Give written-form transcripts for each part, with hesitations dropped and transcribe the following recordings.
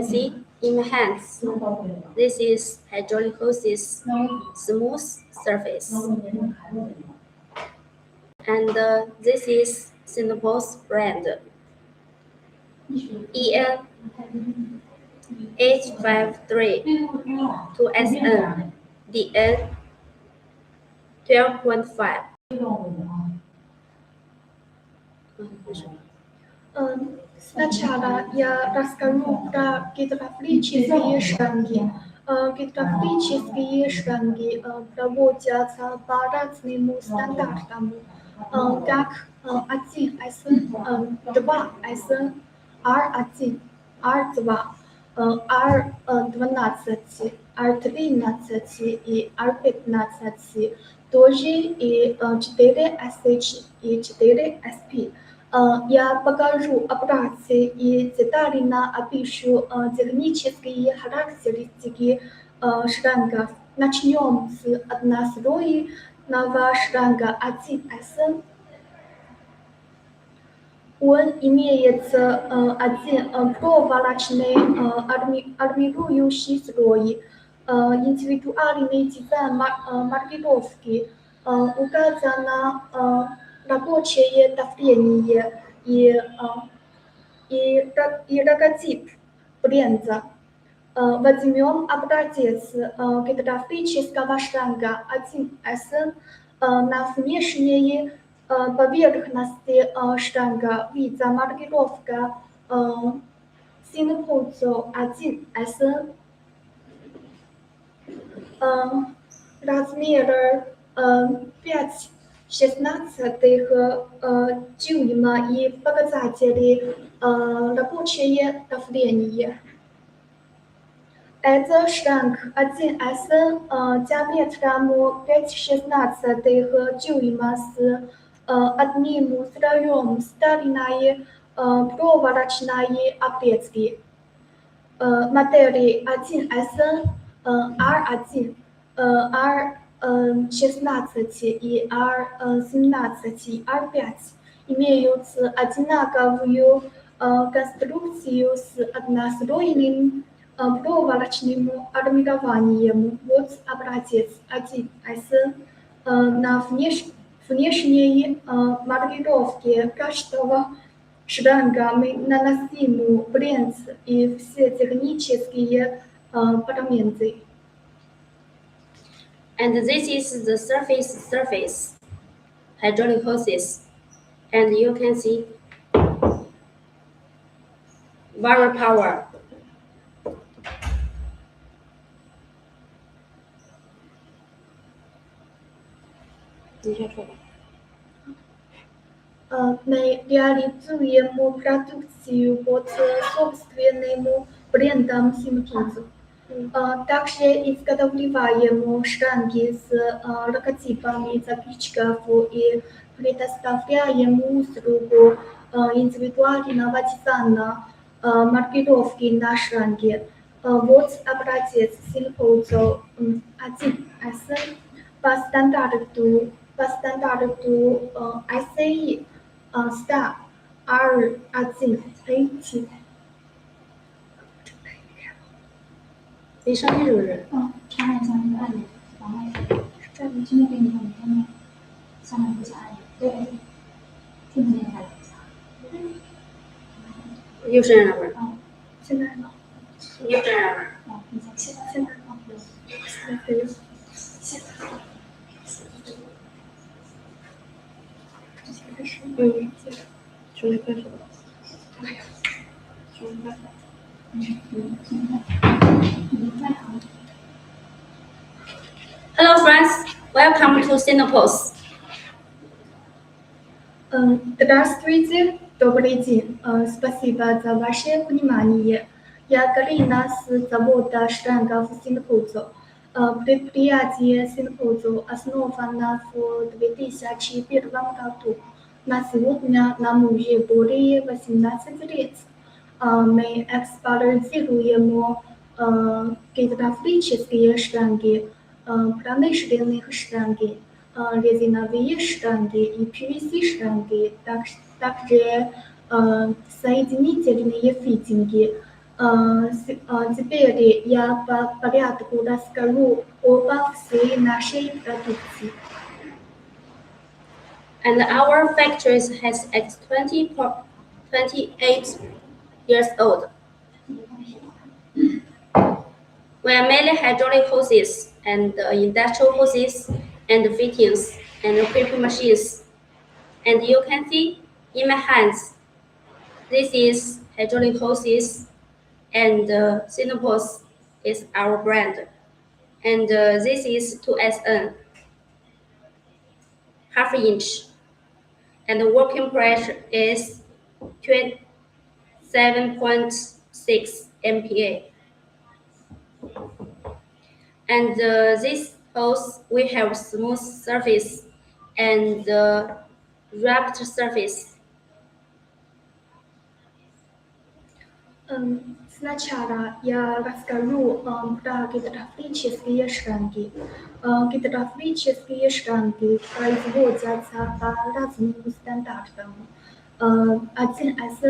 See in my hands, this is hydraulic hoses smooth surface, and this is Singapore's brand EN 853 to SN DN 12.5. Сначала я расскажу про гидравлические шланги. Гидравлические шланги проводятся по разным стандартам, как 1С, 2С, R1, R2, R12, R13 и R15, тоже и 4SH и 4SP. Я покажу образцы и детально опишу технические характеристики шлангов. Начнем с однослойного шланга 1С. Он имеет один проволочный армирующий слой. Индивидуальный дизайн маркировки указано рабочее давление и логотип бренда. Возьмем образец гидравлического шланга 1С. На внешней поверхности шланга видна маркировка синхозо 1С. Размер 5/16 дюйма и показатели рабочее давление. Это шланг 1С диаметром 5/16 дюйма с одним слоем стальной проволочной обвески. Модели 1С, R1, R16 и R17, R5 имеют одинаковую конструкцию с однослойным проволочным армированием. Вот образец 1С. На внешней маркировке каждого шланга мы наносим бренд и все технические параметры. And this is the surface hydraulic hoses, and you can see very power. Мы реализуем продукцию под собственным брендом Синхозо. Также изготавливаем шланги с логотипами заказчиков и предоставляем услугу индивидуального дизайна маркировки на шланге. Вот образец Синхозо 1С по стандарту SAE Star R1H。你上面是不是？插一下那个按钮，往外这里真的给你看，你看没？下面不是按钮，对，听不见它两下。又是那边。现在呢？又是那边。你再现在呢？可以。现在。从这开始。哎呀，从这开始。Hello friends, welcome to Sinopos. Здравствуйте, добрый день. Спасибо за ваше внимание. Я Галина с завода шлангов Синхозо. Предприятие Синхозо основано в 2001 году. На сегодня нам уже более 18 лет. Мы эксплуатируем гидравлические шланги, промышленных шланги, резиновые шланги и PVC шланги, также соединительные фитинги. Теперь я по порядку расскажу обо всей нашей продукции. And our factory has X 28 years old. We are mainly hydraulic hoses and industrial hoses and fittings and equipment machines. And you can see in my hands, this is hydraulic hoses and Synopos is our brand. And this is 2SN, half inch. And the working pressure is 27.6 MPa. And this hose we have smooth surface and wrapped surface. Сначала я расскажу про гидравлические шланги. Гидравлические шланги производятся по разным стандартам. 1С,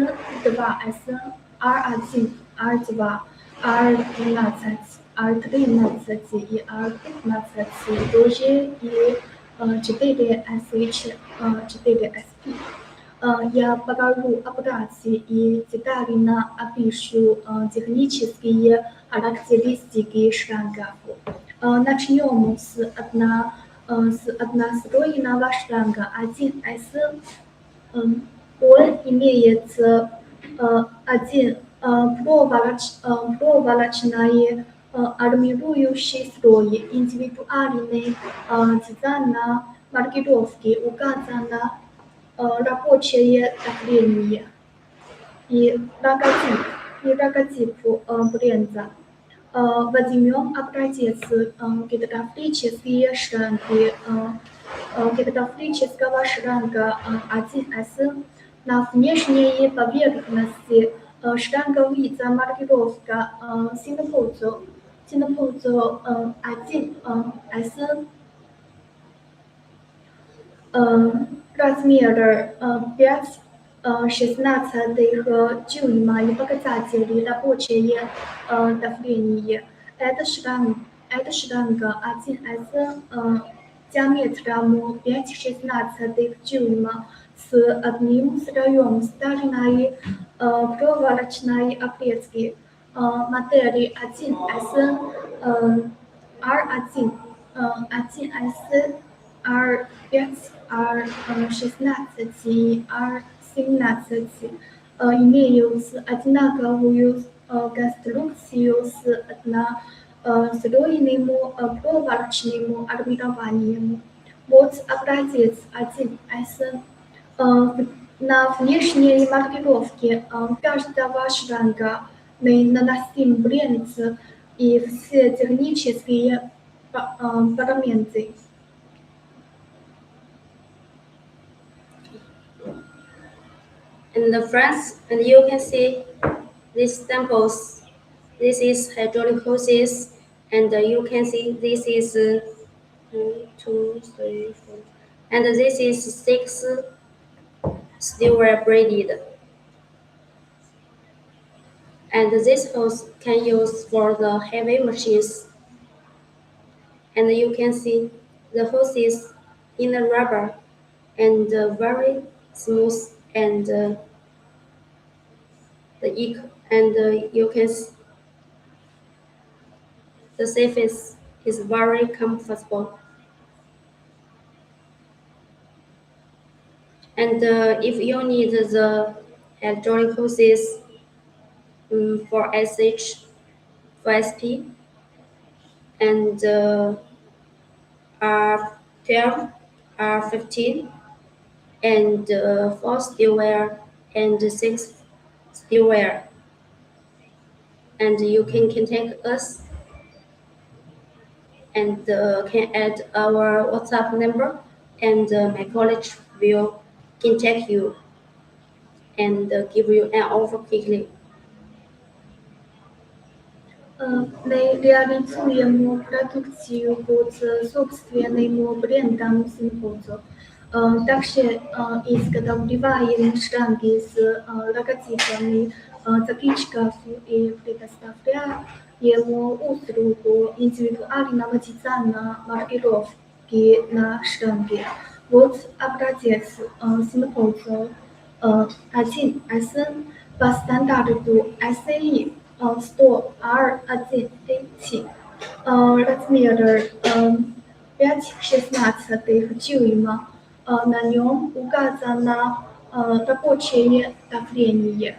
2С, R1, R2, R12, R13 и R15, тоже и 4SH, 4SP. Я покажу операции и детально опишу технические характеристики шлангов. Начнем с одностроенного шланга 1С. Он имеет один проволочный армирующий слой, индивидуальный дизайн маркировки, указано рабочее давление и логотип бренда. Возьмем образец гидравлические шланги, гидравлического шланга 1С. На внешней поверхности шланговая маркировка Синопозо 1С. Размер 5/16 дюйма и показатели рабочее давление. Это шланга 1С диаметром 5/16 дюйма с одним слоем стальной проволочной обрезки. Модели 1С, R1, 1С, R5, R16 и R17 имеют одинаковую конструкцию с однослойным проволочным армированием. Вот образец 1С. На внешней маркировке каждого шланга мы наносим бренд и все технические параметры. In the front, and you can see these samples. This is hydraulic hoses, and you can see this is 1, 2, 3, 4, and this is 6 steel wire braided. And this hose can use for the heavy machines. And you can see the hoses in the rubber and very smooth and you can see the surface is very comfortable. And if you need the hydraulic hoses for SH, for SP, and R12, R15, and 4 steel wire and 6 steel wire. And you can contact us and can add our WhatsApp number, and my colleague will contact you and give you an offer quickly. Мы реализуем продукцию под собственным брендом Синпозо. Также из годовливаем штанги с логотипами заказчиков и предоставляя ему услугу индивидуального дизайна маркировки на штанге. Вот образец синхоза 1С по стандарту SAE 100R1H размер 5/16 дюйма. На нем указано рабочее давление.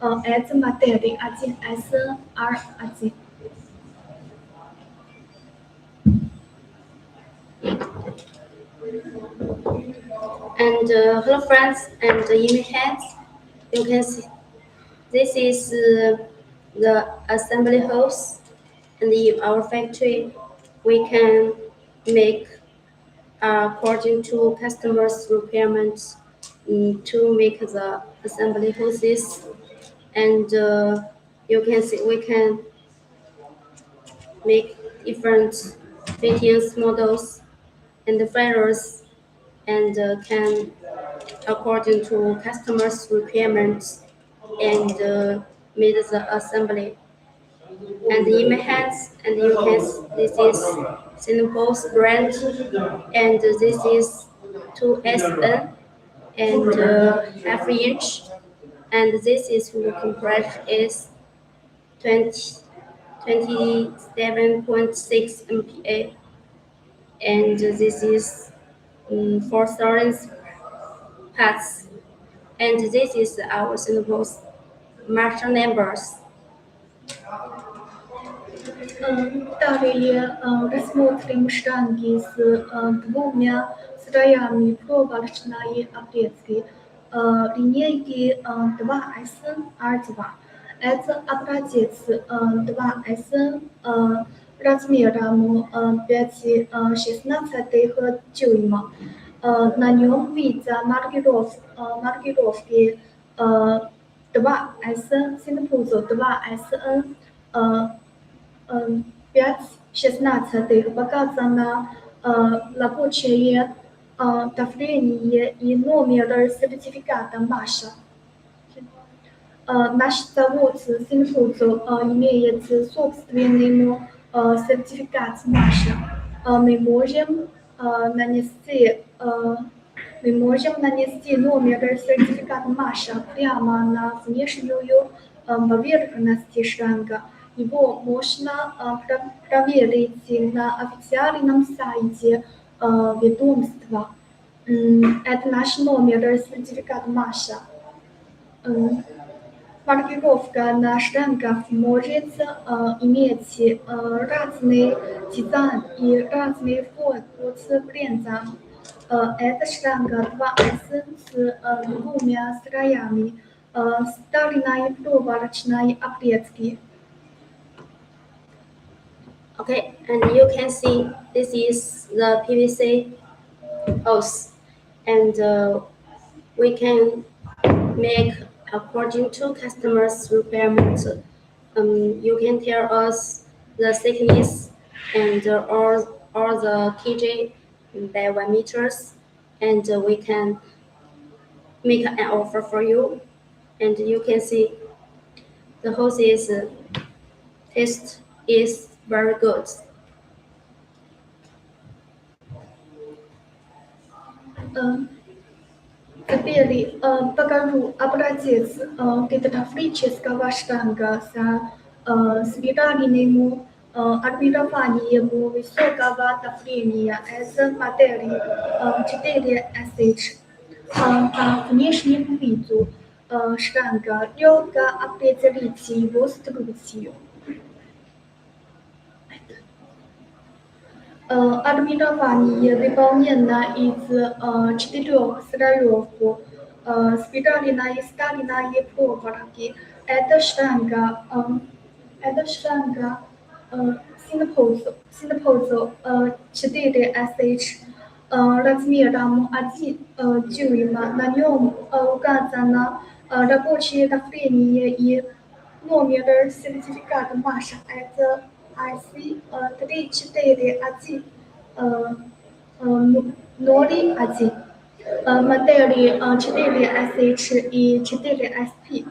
Это модели 1SR1. And hello friends, and in my hands, you can see this is the assembly house, and in our factory, we can make according to customers' requirements to make the assembly hoses, and you can see we can make different fittings models and the failures, and can according to customers' requirements and made the assembly. And in my hands, and you can this is Singapore brand, and this is 2SN and half inch, and this is working pressure is 27.6 MPa, and this is 4,000 parts, and this is our Singapore's marshal numbers. Далее рассмотрим штанги с двумя слоями проволочной обрезки линейки 2S R2. Это образец 2S размером 5/16 дюйма. На нем видно маркировки 2S Синхоза 2SN 5/16 показано рабочее давление и номер сертификата Маша. Наш завод Синхоз имеет собственный сертификат Маша. Мы можем нанести номер сертификата Маша прямо на внешнюю поверхность штанга. Его можно проверить на официальном сайте ведомства. Это наш номер сертификата Маша. Маркировка на штангах может иметь разный дизайн и разный форму с брендом. Это штанга 2S с двумя слоями стальной проволочной обрезки. Okay, and you can see this is the PVC hose, and we can make according to customers' requirements. You can tell us the thickness and all the kg diameters, and we can make an offer for you. And you can see the hoses taste is very good. Теперь покажу образец гидравлического штанга с спиральным армированием высокого давления. Это модель 4SH. По внешнему виду штанга легко определить его струкцию. Армирование выполнено из 4 слоев спиральной стальной проволоки. Это штанга Синхоз 4SH размером 1 дюйма. На нем указано рабочее давление и номер сертификата Маша. Это IC 341 Nori один. Модели 4SH и 4SP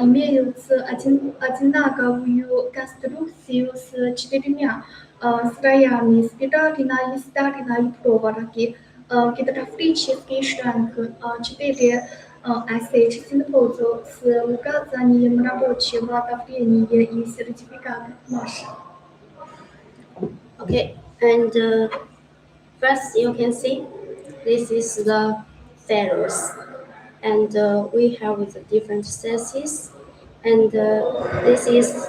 имеются одинаковую конструкцию с 4 слоями спиральной и стальной проволоки. Гидравлический шланг 4SH синхрозу с указанием рабочего давления и сертификата массы. Okay, and first you can see this is the ferrous, and we have the different sizes, and this is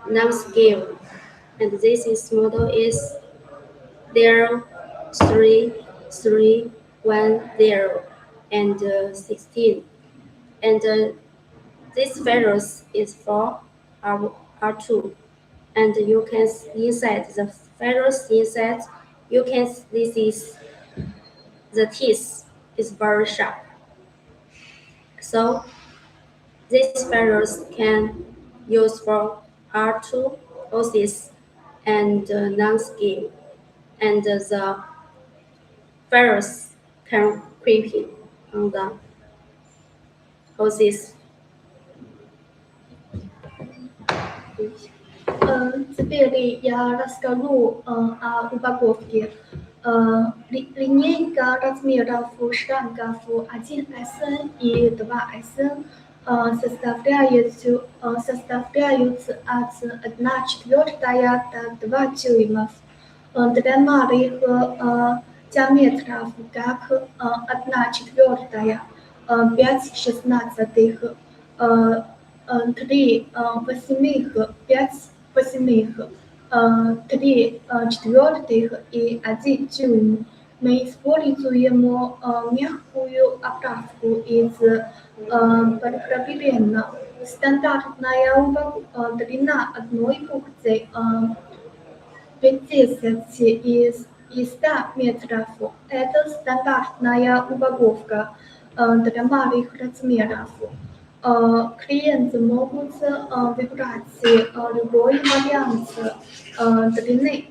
non-scale, and this is model is 03310 and 16, and this ferrous is for R2. And you can inside the ferrous inside, you can this is the teeth is very sharp. So this ferrous can use for R2 hoses and non-skin, and the ferrous can creeping on the hoses. Теперь я расскажу о упаковке. Линейка размеров шлангов 1SN и 2SN составляются от 1/4 до 2 дюймов. Для малых диаметров, как 1/4, 5/16, 3/8, 5/8, 3/4 и 1 дюйм. Мы используем мягкую оправку из полипропилена. Стандартная длина одной бухты 50 и 100 метров. Это стандартная упаковка для малых размеров. Клиенты могут выбрать любой вариант длины.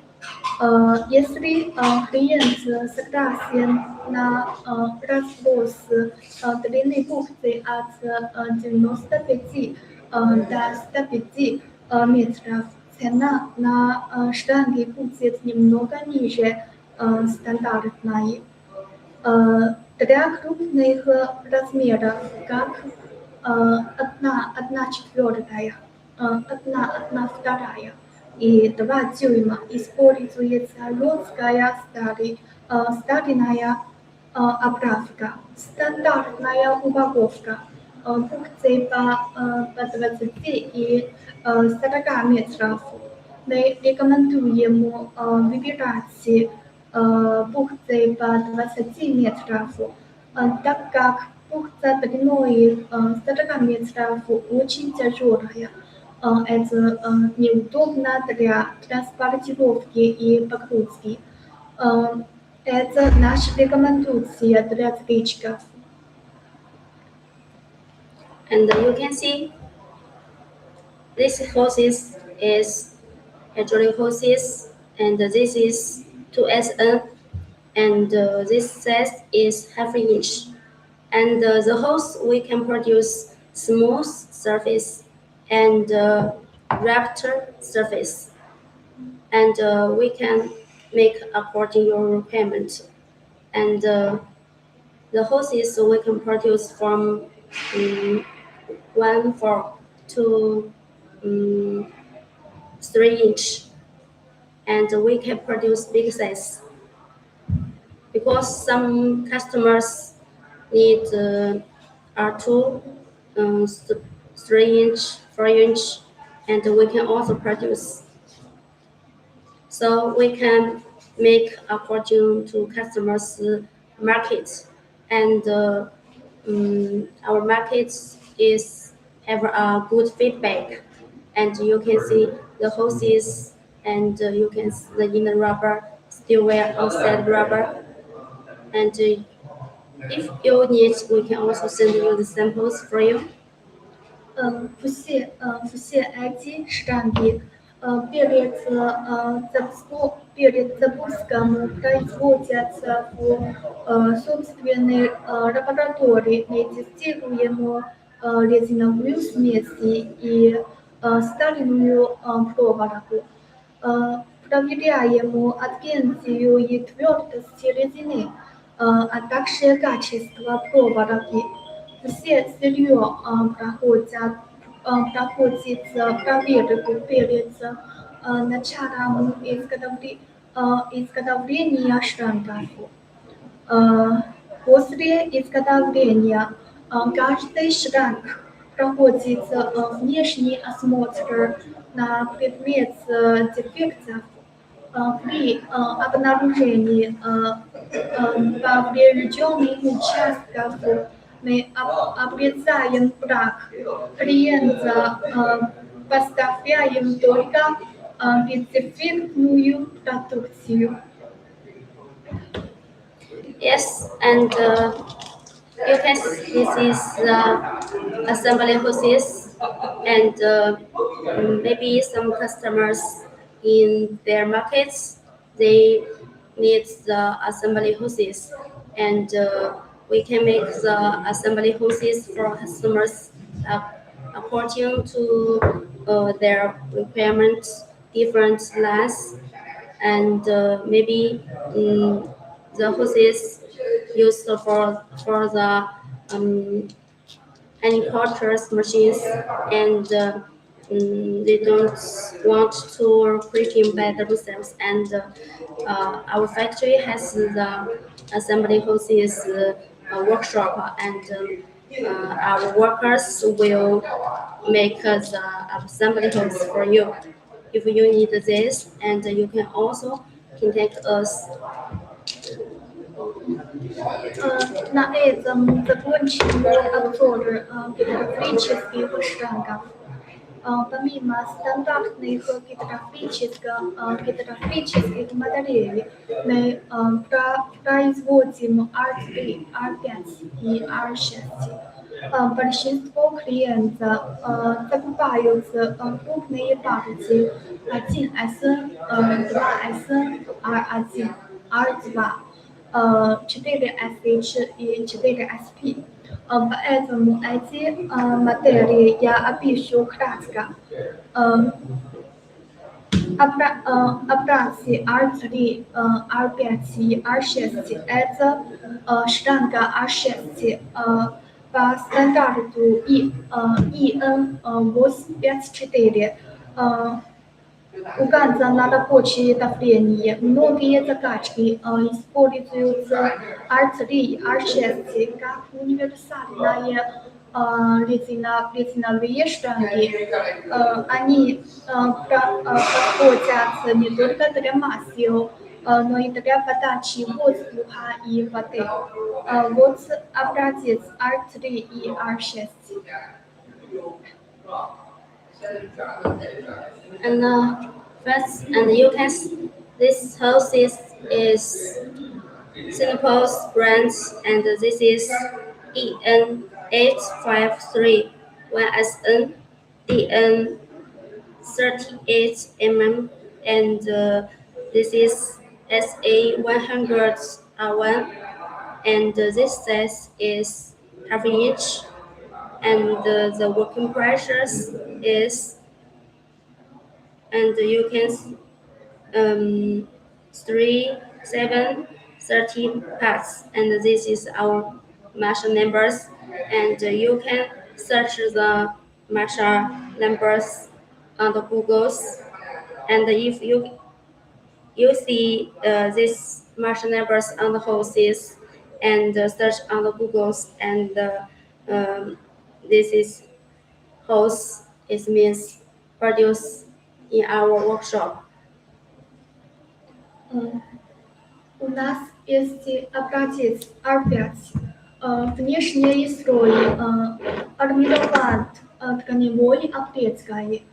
Если клиент согласен на разброс длины бухты от 95 до 105 метров, цена на шланги будет немного ниже стандартной. Для крупных размеров, как 1/4, 1/2 и 2 дюйма, используется русская стальная оправка. Стандартная упаковка бухты по 20 и 40 метров. Мы рекомендуем выбирать бухты по 20 метров, так как бухта длиной 40 метров очень тяжелая. Это неудобно для транспортировки и погрузки. Это наша рекомендация для новичков. And you can see this hoses is hydraulic hoses, and this is 2SN, and this size is ½ inch. And the hose we can produce smooth surface and raptor surface, and we can make according your requirement. And the hoses we can produce from 1/4 to 3 inch, and we can produce big size because some customers need R2, 3 inch, 4 inch, and we can also produce. So we can make according to customers' market, and our market is have a good feedback, and you can see the hoses, and you can see the inner rubber, still wear outside rubber, and if you need, we can also send you the samples for you. Все эти шланги перед запуском производятся в собственной лаборатории тестируемую резиновую смесь и стальную проволоку. Проверяем адгенцию и твердость резины, а также качество проволоки. Все сырье проходит проверку перед началом изготовления штангов. После изготовления каждый шранк проходит внешний осмотр на предмет дефектов. При обнаружении поврежденных участков мы обрезаем брак. Клиента поставляем только бездефектную продукцию. Yes, and you can see this is the assembly hoses, and maybe some customers in their markets they need the assembly hoses, and we can make the assembly hoses for customers according to their requirements, different lengths, and maybe the hoses used for the agriculture's machines, and they don't want to breaking by themselves. And our factory has the assembly hoses workshop, and our workers will make the assembly hose for you. If you need this, and you can also contact us. На этом закончим обзор гидрографических штангов. Помимо стандартных гидрографических моделей, мы производим R3, R5 и R6. Большинство клиентов закупают крупные партии 1S, 2S, R1, R2. 4SH и 4SP. Поэтому эти модели я опишу кратко. Операции R3, R5 и R6 – это штанга R6 по стандарту EN854. Указано на рабочее давление. Многие закачки используют R3, R6 как универсальные резиновые штанги. Они подходят не только для масел, но и для подачи воздуха и воды. Вот образец R3 и R6. And first, and you can this house is Singapore's brand, and this is EN853 1SN DN 38 and this is SAE 100 R1, and this size is half inch, and the working pressures is, and you can 3, 7, 13 parts, and this is our marshal numbers, and you can search the marshal numbers on the Googles, and if you see these marshal numbers on the hoses and search on the Googles, and this is hose, it means produced in our workshop. У нас есть образец R5. Внешний слой армирован тканевой оплеткой.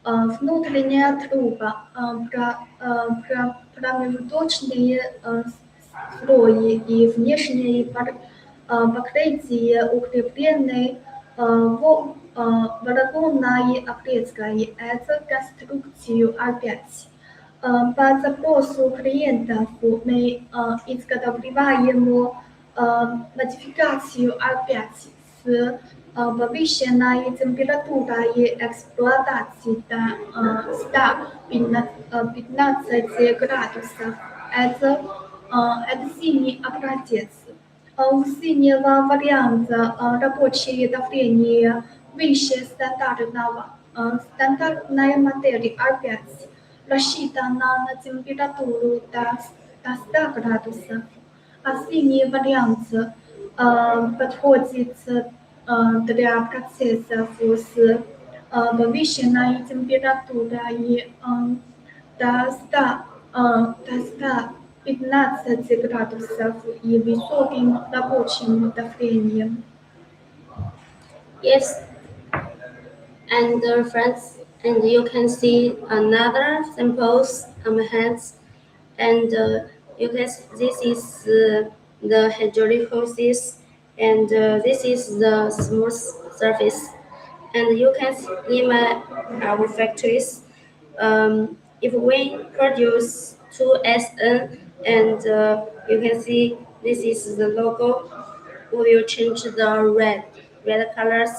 Внутренняя труба, промежуточные слои и внешние покрытия укреплены вырабатывание апрельской это конструкцию опять. По запросу клиентов мы изготавливаем модификацию опять с повышенной температурой эксплуатации до 115 градусов. Это синий образец. У синего варианта рабочее давление выше стандартного. Стандартная модель опять рассчитана на температуру до 100 градусов. А синий вариант подходит для процессов с повышенной температурой до 115 градусов и высоким рабочим давлением. Yes, and friends, and you can see another samples on my hands, and you can this is the hydraulic hoses, and this is the smooth surface, and you can see in our factories, if we produce 2SN, and you can see this is the logo. We will change the red colors,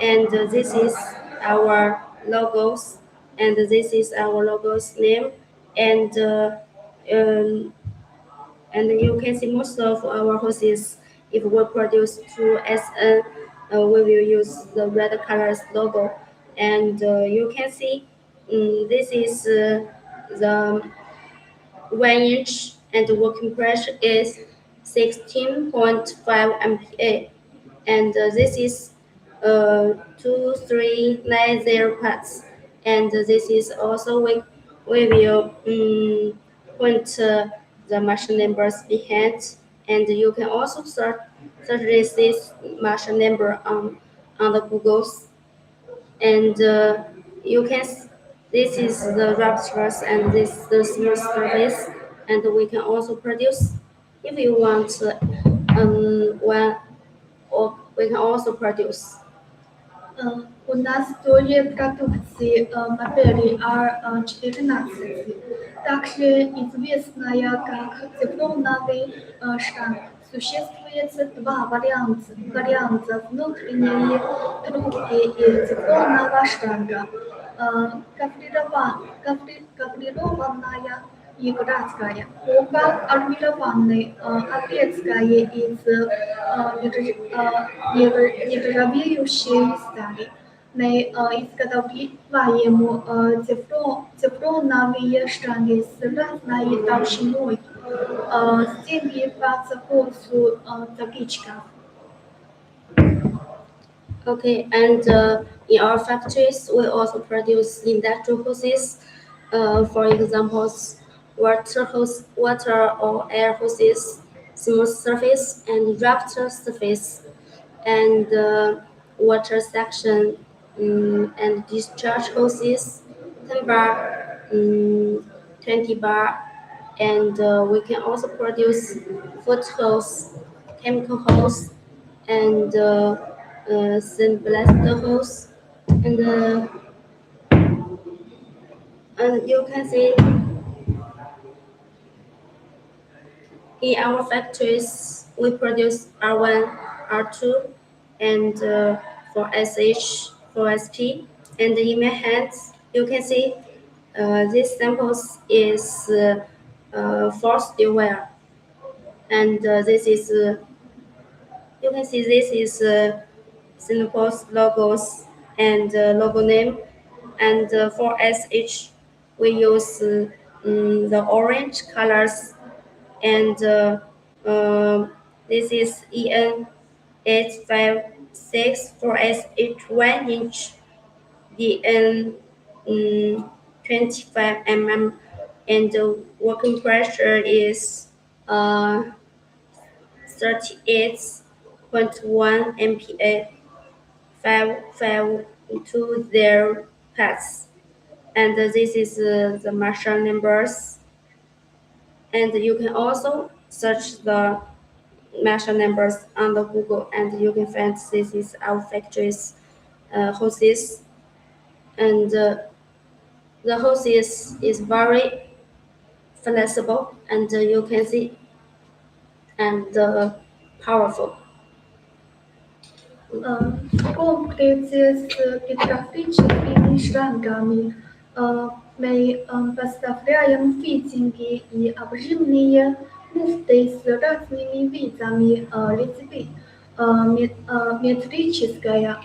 and this is our logos, and this is our logo's name, and um, and you can see most of our hoses. If we produce 2SN, we will use the red colors logo, and you can see this is the 1 inch, and the working pressure is 16.5 MPa, and this is 2390 parts, and this is also we will put the machine numbers behind, and you can also search this machine number on the Google's, and you can this is the raptors, and this is the smooth surface, and we can also produce if you want one, or we can also produce. У нас тоже продукции модели R14, также известная как цифровой штамп. Существует два варианта внутренней трубки и цифрового штампа. Каврированная и градская. Оба армированные, обрезкая из нержавеющей стали. Мы изготавливаем цифровые штанги с разной толщиной, стенки по запросу табличков. Okay, and in our factories, we also produce industrial hoses. For examples, water or air hoses, smooth surface, and raptor surface, and water section, and discharge hoses, 10 bar, 20 bar, and we can also produce foot hose, chemical hose, and sandblaster hose, and you can see in our factories we produce R1, R2, and for SH, for SP, and in my hands you can see these samples is force wear, and this is you can see this is Singapore's logos and logo name, and for SH we use the orange colors, and this is EN 856 for SH 1 inch, DN 25 mm, and the working pressure is 38.1 MPa, 5520 parts, and this is the machine numbers, and you can also search the machine numbers on the Google, and you can find this is our factories hoses, and the hoses is very flexible, and you can see, and powerful. Комплекс гидравлическими шлангами мы поставляем фитинги и обжимные муфты с разными видами резьбы, метрическая,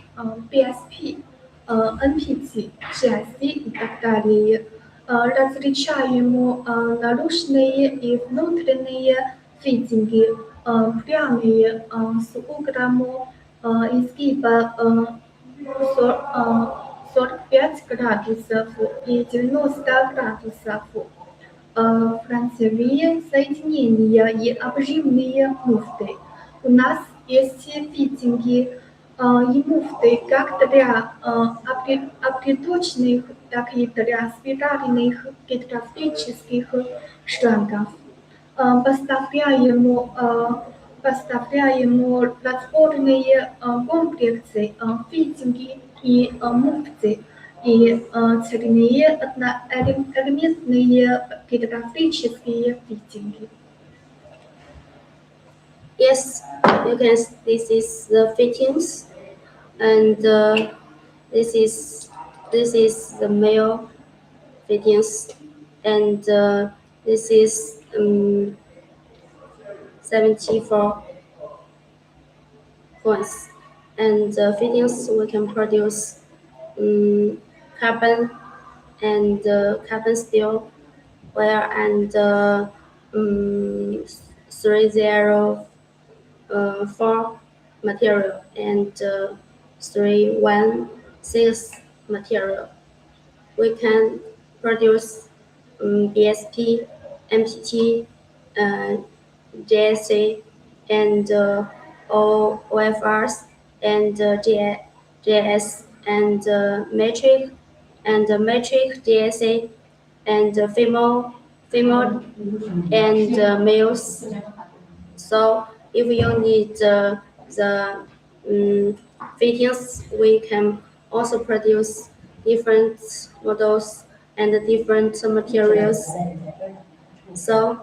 PSP, NPT, GSC и так далее. Различаем наружные и внутренние фитинги, прямые с углом изгиба 45 градусов и 90 градусов. Францевые соединения и обжимные муфты. У нас есть фитинги и муфты как для обриточных, так и для спиральных гидравлических шлангов. Поставляем разборные комплексы, фитинги и муфты и цельные одноэлементные гидравлические фитинги. Yes, you can. This is the fittings, and this is the male fittings, and this is 74 points. And fittings we can produce carbon and carbon steel wire and 304 material and 316 material. We can produce BSP, MPT, JSA, and OFRs, and JS, and metric, and metric JSA, and female, and males. So if you need the fittings, we can also produce different models and different materials. So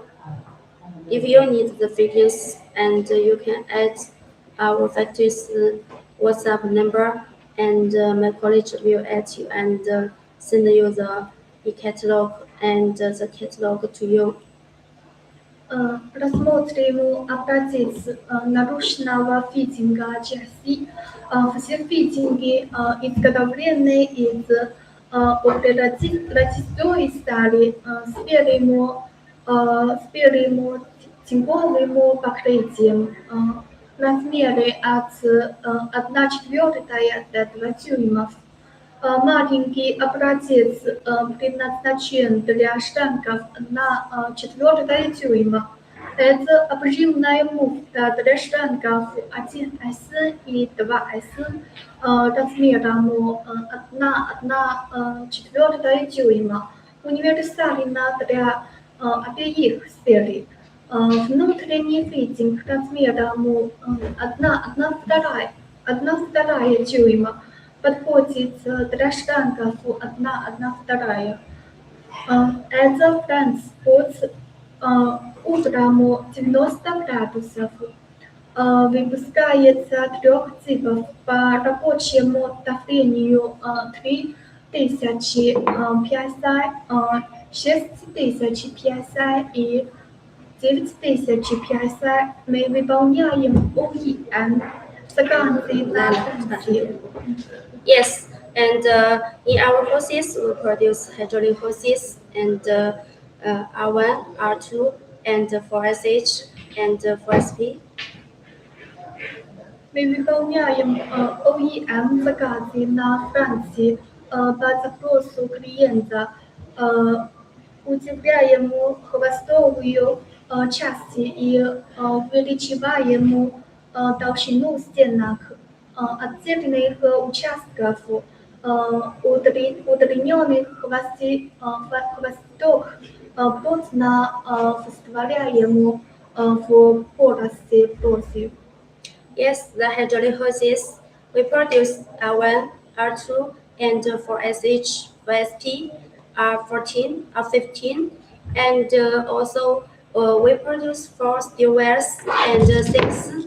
if you need the fittings, and you can add our factory's WhatsApp number, and my colleague will add you and send you the catalog and the catalog to you. Рассмотрим образец наружного фитинга GSC. Все фитинги изготовлены из оперативной стали с белым тинковым покрытием. Размеры от 1/4 до 2 дюймов. Маленький образец предназначен для шлангов на 1/4 дюйма. Это обжимная муфта для шлангов 1С и 2С размером 1/4 дюйма. Универсально для обеих сфер. Внутренний фитинг размером 1/2 дюйма подходит для шлангов 1/2. Это франц под углом 90 градусов. Выпускается 3 типов по рабочему давлению 3000 PSI, 6000 PSI и 9000 PSI. Мы выполняем OEM заказы на Франции. Yes, and in our hoses, we produce hydraulic hoses, and R1, R2, and 4SH, and 4SP. Мы выполняем OEM заказы на Франции по запросу клиента. Удивляем хвостовую часть и увеличиваем толщину стенок отдельных участков, удлиненных хвостов плотно вставляем в полости. Yes, the hydraulic hoses, we produce R1, R2, and for SH, for SP, R14, R15, and also we produce 4 steelwares and 6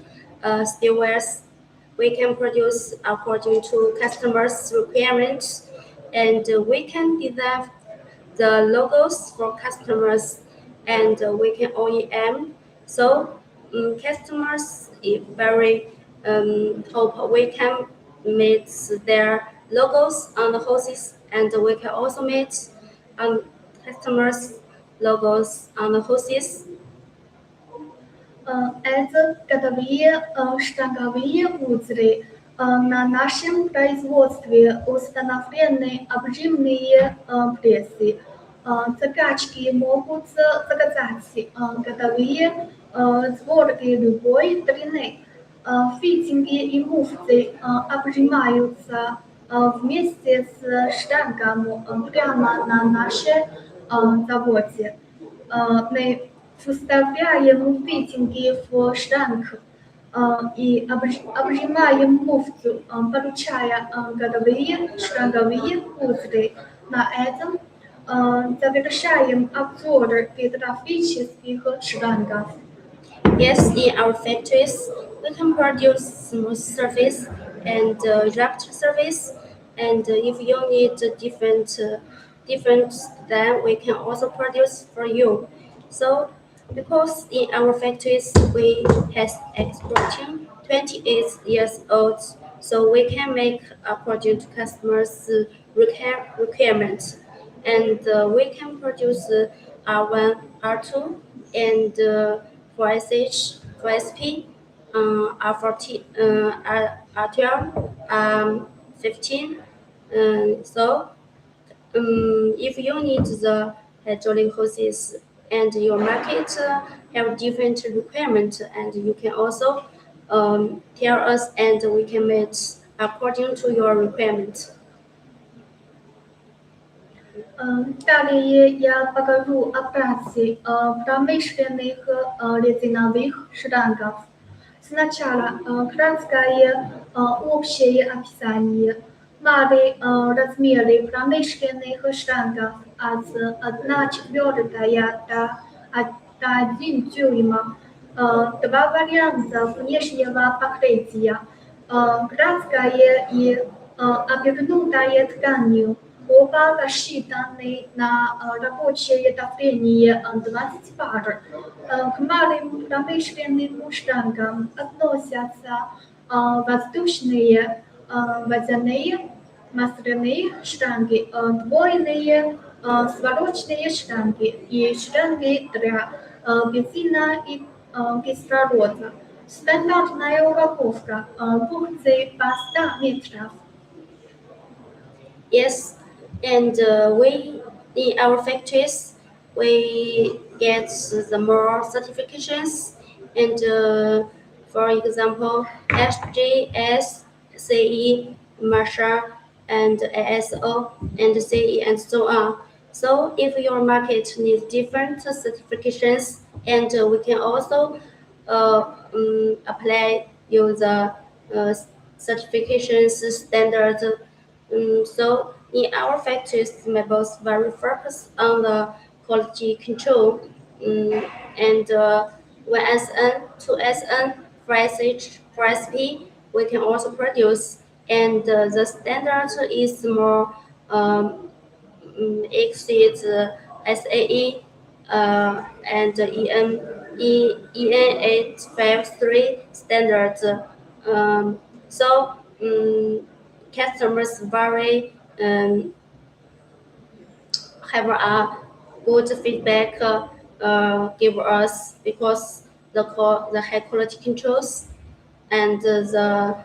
steelwares. We can produce according to customers' requirements, and we can design the logos for customers, and we can OEM. So customers very hope we can make their logos on the hoses, and we can also make customers logos on the hoses. Это годовые шаговые узлы. На нашем производстве установлены объемные прессы. Закачки могут заказать годовые сборки любой длины. Фитинги и муфты обжимаются вместе с штангами прямо на нашем заводе. Мы вставляем фитинги в штанг и обжимаем муфту, получая годовые штанговые узлы. На этом завершаем обзор гидравлических штангов. Yes, in our factories, we can produce smooth surface and rough surface, and if you need different, then we can also produce for you. So, because in our factories we has exporting 28 years old, so we can make according to customers' requirements, and we can produce R1, R2, and for SH, for SP, R14, R12, 15. So if you need the hydraulic hoses and your market have different requirements, and you can also tell us, and we can make according to your requirement. Далее я покажу о праце промышленных резиновых шлангов. Сначала краткое общее описание. Малые размеры промышленных шлангов от 1/4 до 1 дюйма. Два варианта внешнего покрытия. Краткое и обернутое тканью. Оба рассчитаны на рабочее давление 20 бар. К малым промышленным шлангам относятся воздушные, водяные, масляные шланги, двойные сварочные шланги и шланги для бензина и кислорода. Стандартная упаковка функции по 100 метров. Yes, and we in our factories we get the more certifications, and for example SGS, SAE, Marshall, and ASO, and CE, and so on. So if your market needs different certifications, and we can also apply you the certifications standard. So in our factories, my boss very focused on the quality control, and 1SN, 2SN, for SH, for SP, we can also produce, and the standard is more exceeds SAE and EN 853 standards. So customers very have a good feedback give us, because the high quality controls and the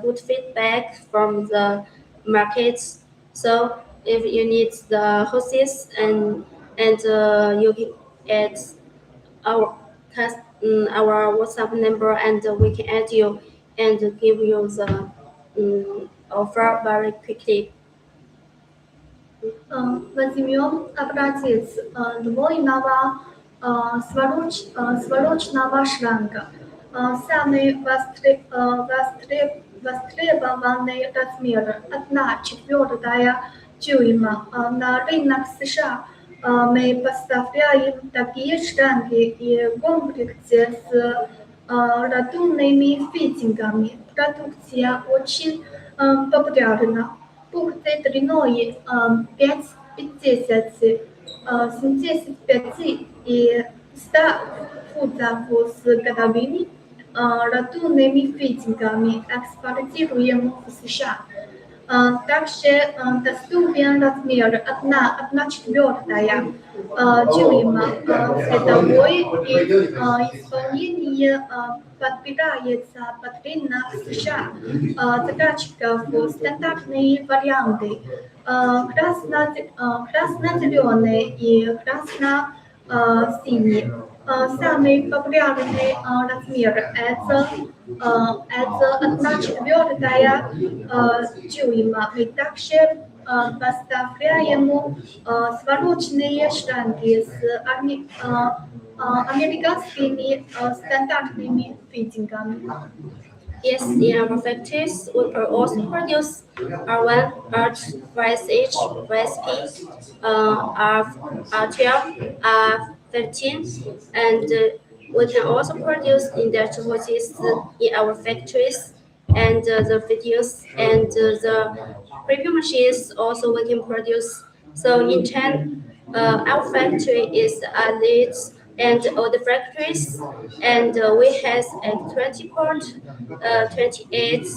good feedback from the markets. So if you need the hoses, and you can add our WhatsApp number, and we can add you and give you the offer very quickly. Возьмем образец двойного сварочного шланга. Самый востребованные размеры. Одна четвертая дюйма. На рынок США мы поставляем такие штанги и комплекты с надувными фитингами. Продукция очень популярна. Пухты длиной 75 и 100 футов с годовыми надувными фитингами экспортируем в США. Также доступен размер 1/4 дюйма. Световое исполнение подбирается под рынок США. Заказчиков стандартные варианты красно-зеленый и красно-синий. Самый популярный размер это 1/4 дюйма. Мы также поставляем свороченные штанги с американскими стандартными фитингами. Yes, in our factories, we also produce R1, R5H, RSP, R12, R15, and we can also produce industrial hoses in our factories, and the videos and the preview machines also we can produce. So in China, our factory is a lead and all the factories, and we has a 28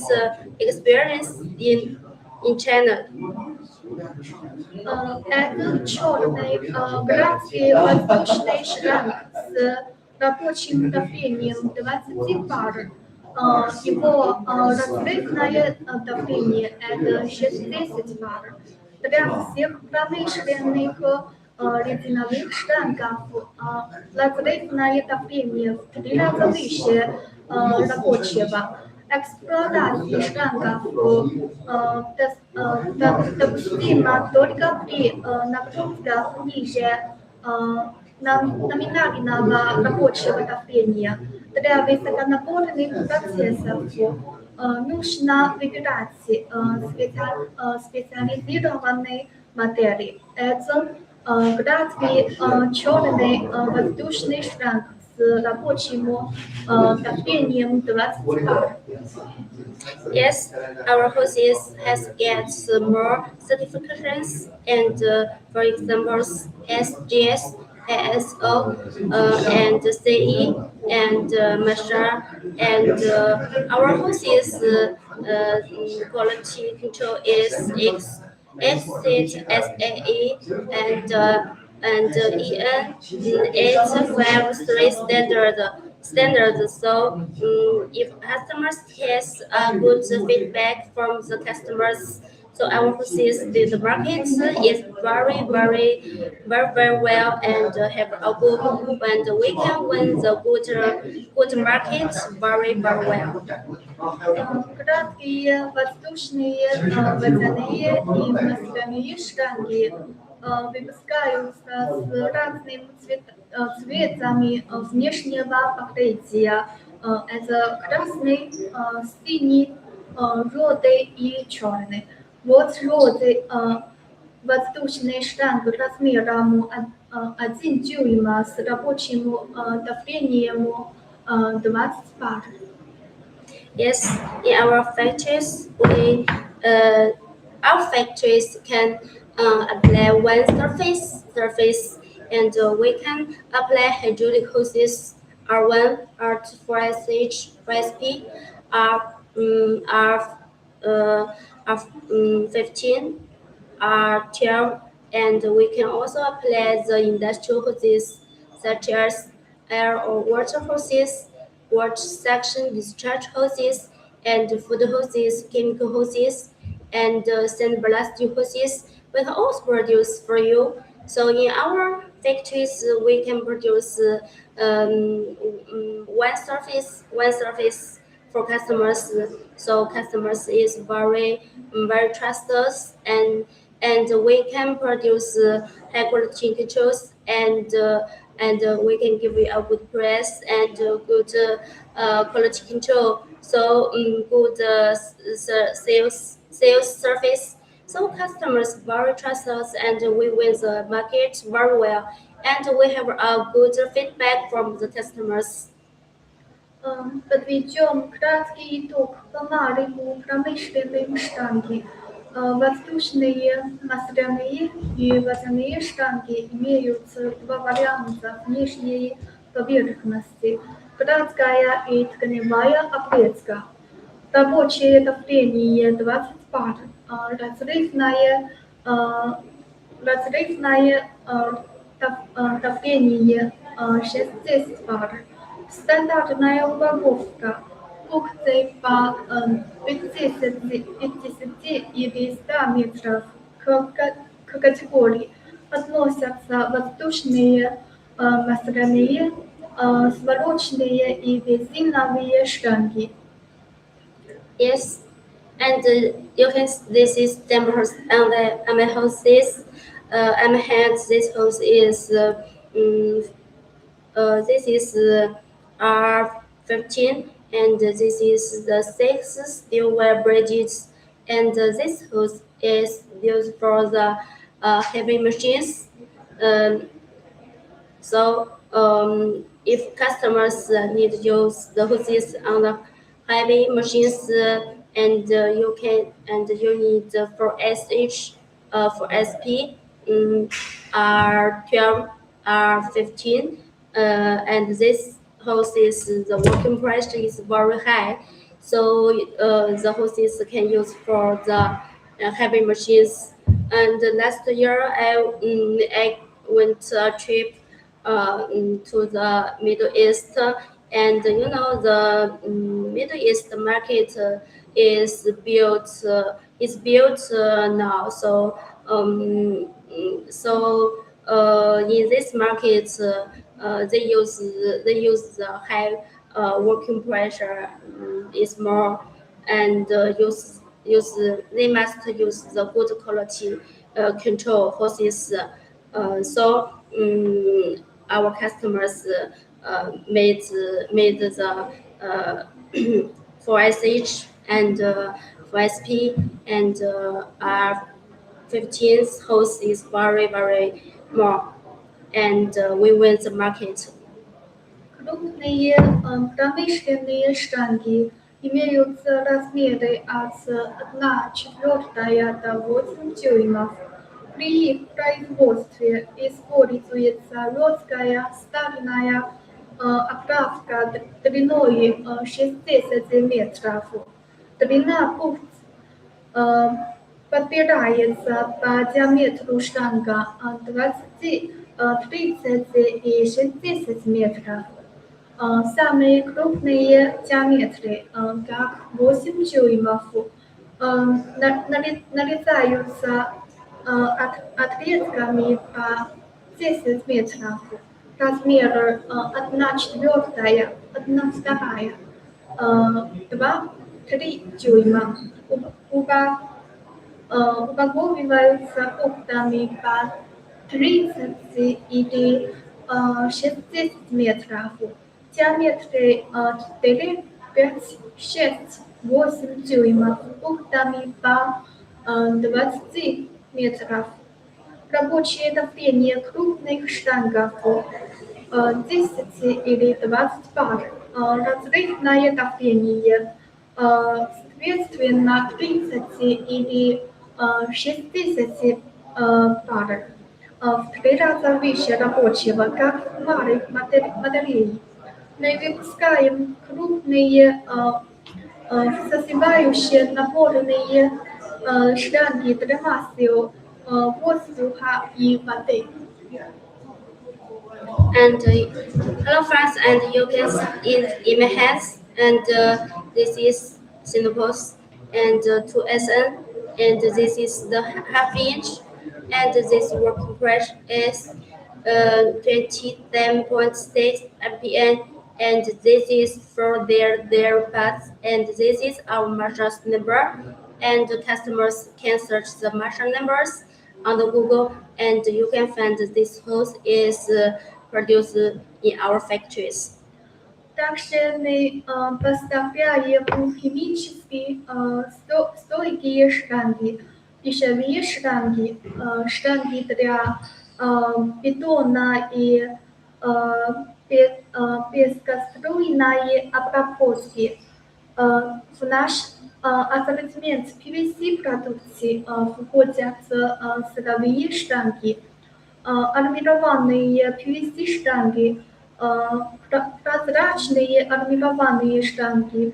experience in China. Это черный градский воздушный шланг с рабочим давлением 20 бар. Его разрывное давление это 60 бар. Для всех промышленных резиновых шлангов разрывное давление в 3 раза выше рабочего. Эксплуатация шлангов допустима только при нагрузках ниже номинального рабочего давления. Для высоконапорных процессов нужно выбирать специализированные модели. Это градский черный воздушный шланг с рабочим давлением 20 бар. Yes, our hoses has get more certifications, and for example, SGS, ASO, and SAE, and MASHA, and our hoses quality control is exit SAE and EN 853 standard. So if customers has good feedback from the customers, so our hoses the market is very well and have a good, and we can win the good market very well. Краткие воздушные водяные и масляные шланги выпускаются с разными цветами внешнего покрытия. Это красный, синий, желтый и черный. Вот желтый воздушный шланг размером 1 дюйма с рабочим давлением 20 бар. Yes, in our factories, our factories can apply one surface, and we can apply hydraulic hoses R1, R4SH, RSP, R15, R12, and we can also apply the industrial hoses such as air or water hoses, water section discharge hoses, and food hoses, chemical hoses, and sandblasting hoses. We can also produce for you. So in our factories, we can produce one surface for customers. So customers is very trust us, and we can produce high quality controls, and we can give you a good price and good quality control. so good sales service. So customers very trust us, and we win the market very well, and we have a good feedback from the customers. Подведем краткий итог по-малому промышленным штанги. Воздушные, масляные и водяные штанги имеются два варианта внешней поверхности – гладкая и тканевая обвеска. Рабочее давление 20 бар, разрывное давление 60 бар. Стандартная упаковка функций по 50 или 100 метров к категории относятся воздушные, масляные, сварочные и резиновые штанги. Yes, and you can this is tempers on the my houses. I'm hand this house is this is R15, and this is the 6 steel wire bridges, and this hose is used for the heavy machines. So if customers need to use the hoses on the heavy machines, and you need for SH for SP R12 R15, and this hoses the working pressure is very high, so the hoses can use for the heavy machines. And last year I went a trip to the Middle East, and the Middle East market is built now. So in this market they use the high working pressure is more, and they must use the good quality control hoses. So our customers made the for SH and for SP and R15's hose is very more, and we win the market. Крупные промышленные штанги имеются размеры от 1/4 до 8 дюймов. При их производстве используется жесткая стальная оправка длиной 60 метров. Длина пух подбирается по диаметру штанга 20, 30 и 60 метров. Самые крупные диаметры, как 8 дюймов, нарезаются отрезками по 10 метров. Размер 1/4, 1/2, 2-3 дюйма. Упаковываются пунктами по 30 или 60 метров. Диаметры 4, 5, 6, 8 дюймов. Пунктами по 20 метров. Рабочее давление крупных штангов 10 или 20 бар. Разрывное давление соответственно 30 или 60 бар. В 3 раза выше рабочего, как в малых моделей. Мы выпускаем крупные засевающие напорные штанги для масел воздуха и воды. And hello friends, and you can see in my hands, and this is Sinopos and 2SN, and this is the half inch, and this working pressure is 27.6 mpn, and this is for their parts, and this is our Marshal's number, and the customers can search the Marshall numbers on the Google, and you can find this hose is produced in our factories. Также мы поставляем химические стойкие штанги, пищевые штанги, штанги для бетона и пескоструйной обработки. В наш ассортимент PVC-продукции входят силовые штанги, армированные PVC-штанги, прозрачные армированные штанги,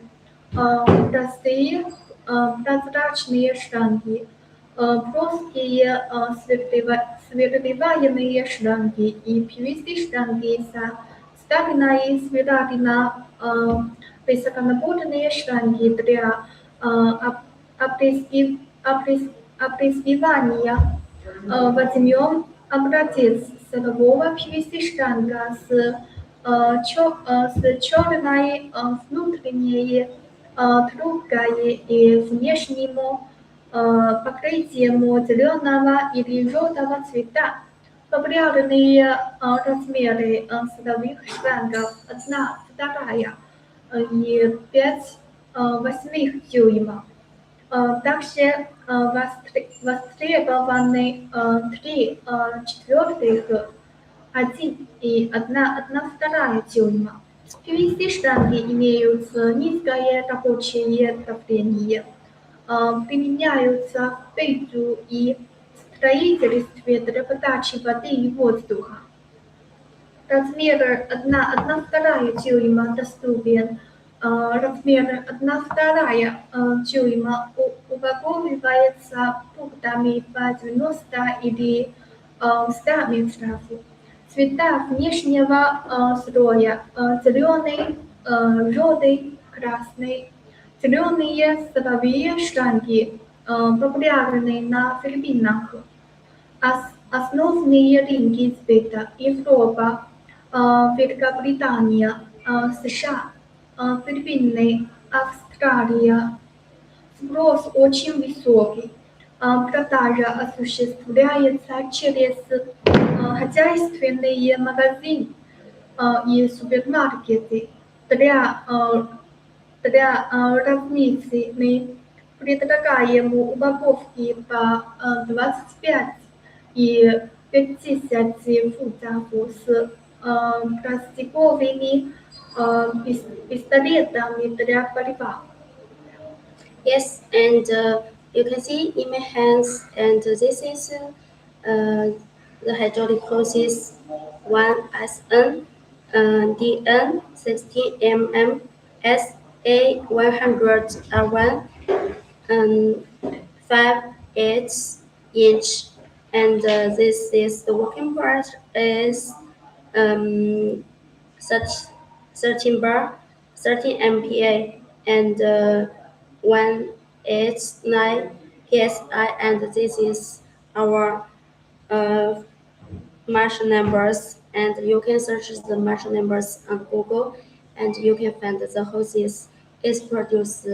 простые прозрачные штанги, плоские сверлеваемые штанги и PVC-штанги со стальной сверлена, высоконаполненные штанги для опреснивания. Возьмем образец силового PVC-штанга с черной внутренней трубкой и внешним покрытием зеленого или желтого цвета. Популярные размеры силовых штангов 1/2 и 5/8 дюйма. Также востребованы 3/4, 1 и 1/2 дюйма. PVC-штанги имеют низкое рабочее давление, применяются в быту и строительстве для подачи воды и воздуха. Размер 1/2 дюйма доступен. Размер 1/2 дюйма упаковывается пунктами по 90 или 100 метров. Цвета внешнего слоя зеленый, желтый, красный. Зеленые силовые штанги популярны на Филиппинах. Основные рынки света: Европа, Великобритания, США, Филиппины, Австралия. Спрос очень высокий. Продажа осуществляется через хозяйственные магазины и супермаркеты. Для разницы мы предлагаем упаковки по 25 и 50 фунтов с пластиковыми пистолетами для пальба. Yes, and you can see in my hands, and this is the hydraulic hoses 1SN, DN 16 mm, SAE 100 R1, and 5/8 inch, and this is the working part is 13 bar, 13 MPa, and 189 PSI, and this is our Marshall numbers, and you can search the Marshall numbers on Google, and you can find the hoses is produced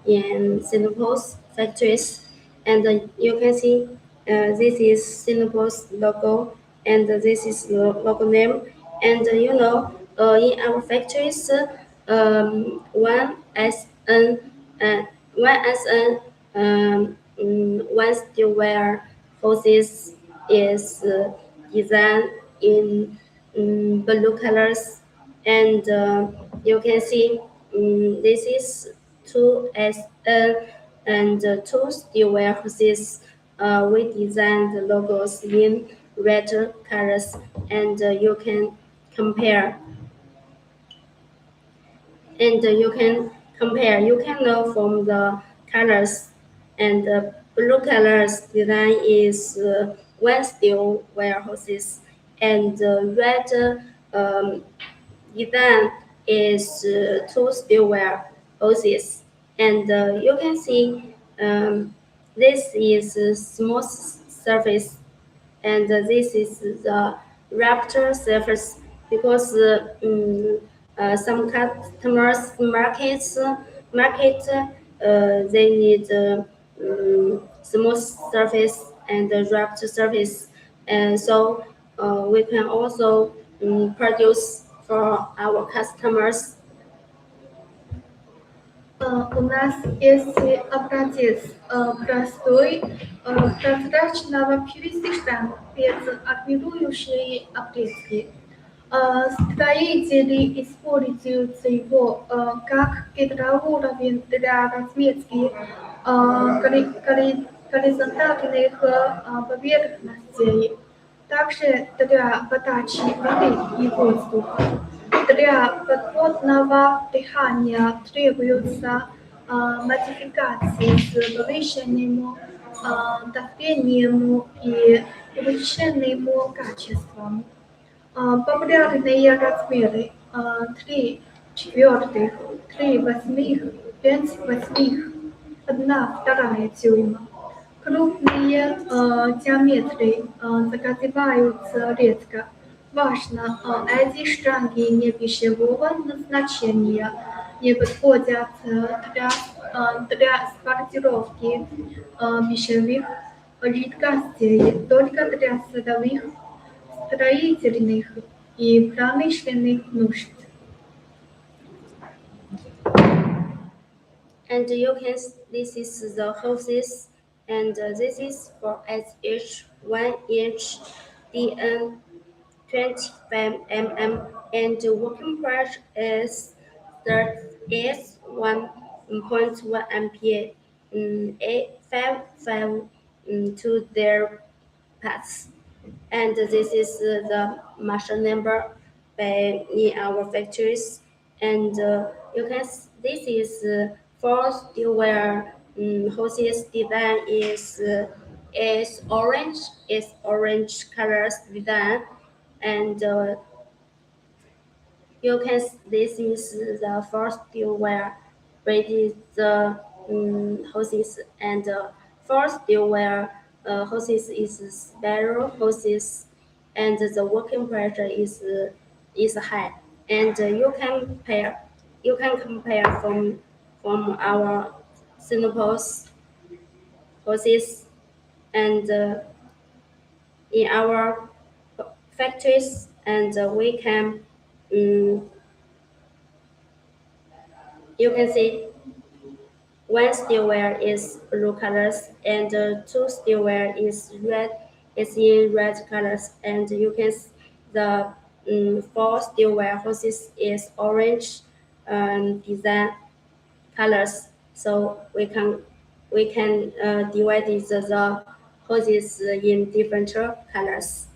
in Singapore's factories, and you can see this is Singapore's logo, and this is the logo name, and in our factories, 1SN, 1SN, one steel wire hoses is designed in blue colors, and you can see this is 2SN and 2 steel wire hoses. We designed the logos in red colors, and you can compare. And you can know from the colors, and the blue colors design is one steel wire hoses, and the red design is 2 steel wire hoses, and you can see this is a smooth surface, and this is the raptor surface, because some customers market they need smooth surface and raptor surface, and so we can also produce for our customers У нас есть образец простой прозрачного PVC-штамп без армирующей обрезки. Строители используют его как гидроуровень для разметки горизонтальных поверхностей, также для подачи воды и воздуха. Для подводного дыхания требуются модификации с повышенным давлением и улучшенным качеством. Популярные размеры 3 четвертых, 3 восьмых, 5 восьмых, 1/2 дюйма. Крупные диаметры загазываются редко. Важно, эти штанги не пищевого назначения, не подходят для сортировки пищевых жидкостей, только для садовых, строительных и промышленных нужд. And you can, this is the hoses, and this is for each 1 inch DN 25 mm, and the working pressure is 1.1 ampere, 5 to their paths. And this is the marshal number in our factories. And you can, this is for steel wire hoses design is orange colors design, and you can, this is the first steel wire braided the hoses, and first steel wire hoses is spiral hoses, and the working pressure is high, and you can compare from our samples hoses, and in our factories, and we can you can see one steel wire is blue colors, and two steel wire is in red colors, and you can the four steel wire hoses is orange design colors. So we can divide the hoses in different colors.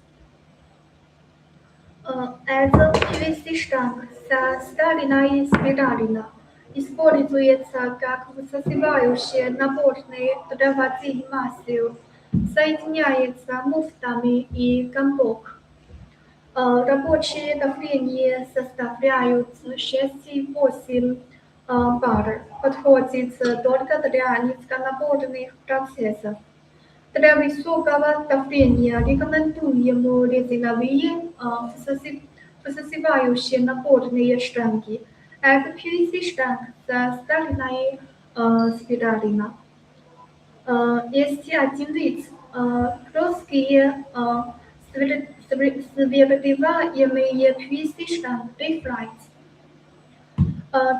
Это PVC-штанг со Сталина и Спиралина используется как высасывающий наборный дроводень масел, соединяется муфтами и гамбок. Рабочее давление составляют 6-8 бар, подходит только для низконапорных процессов. Для высокого давления рекомендуем резиновые высасывающие напорные штанги. Это PVC-штанг со стальной спиралью. Есть один вид плоские сверливаемые PVC-штанг Reflight.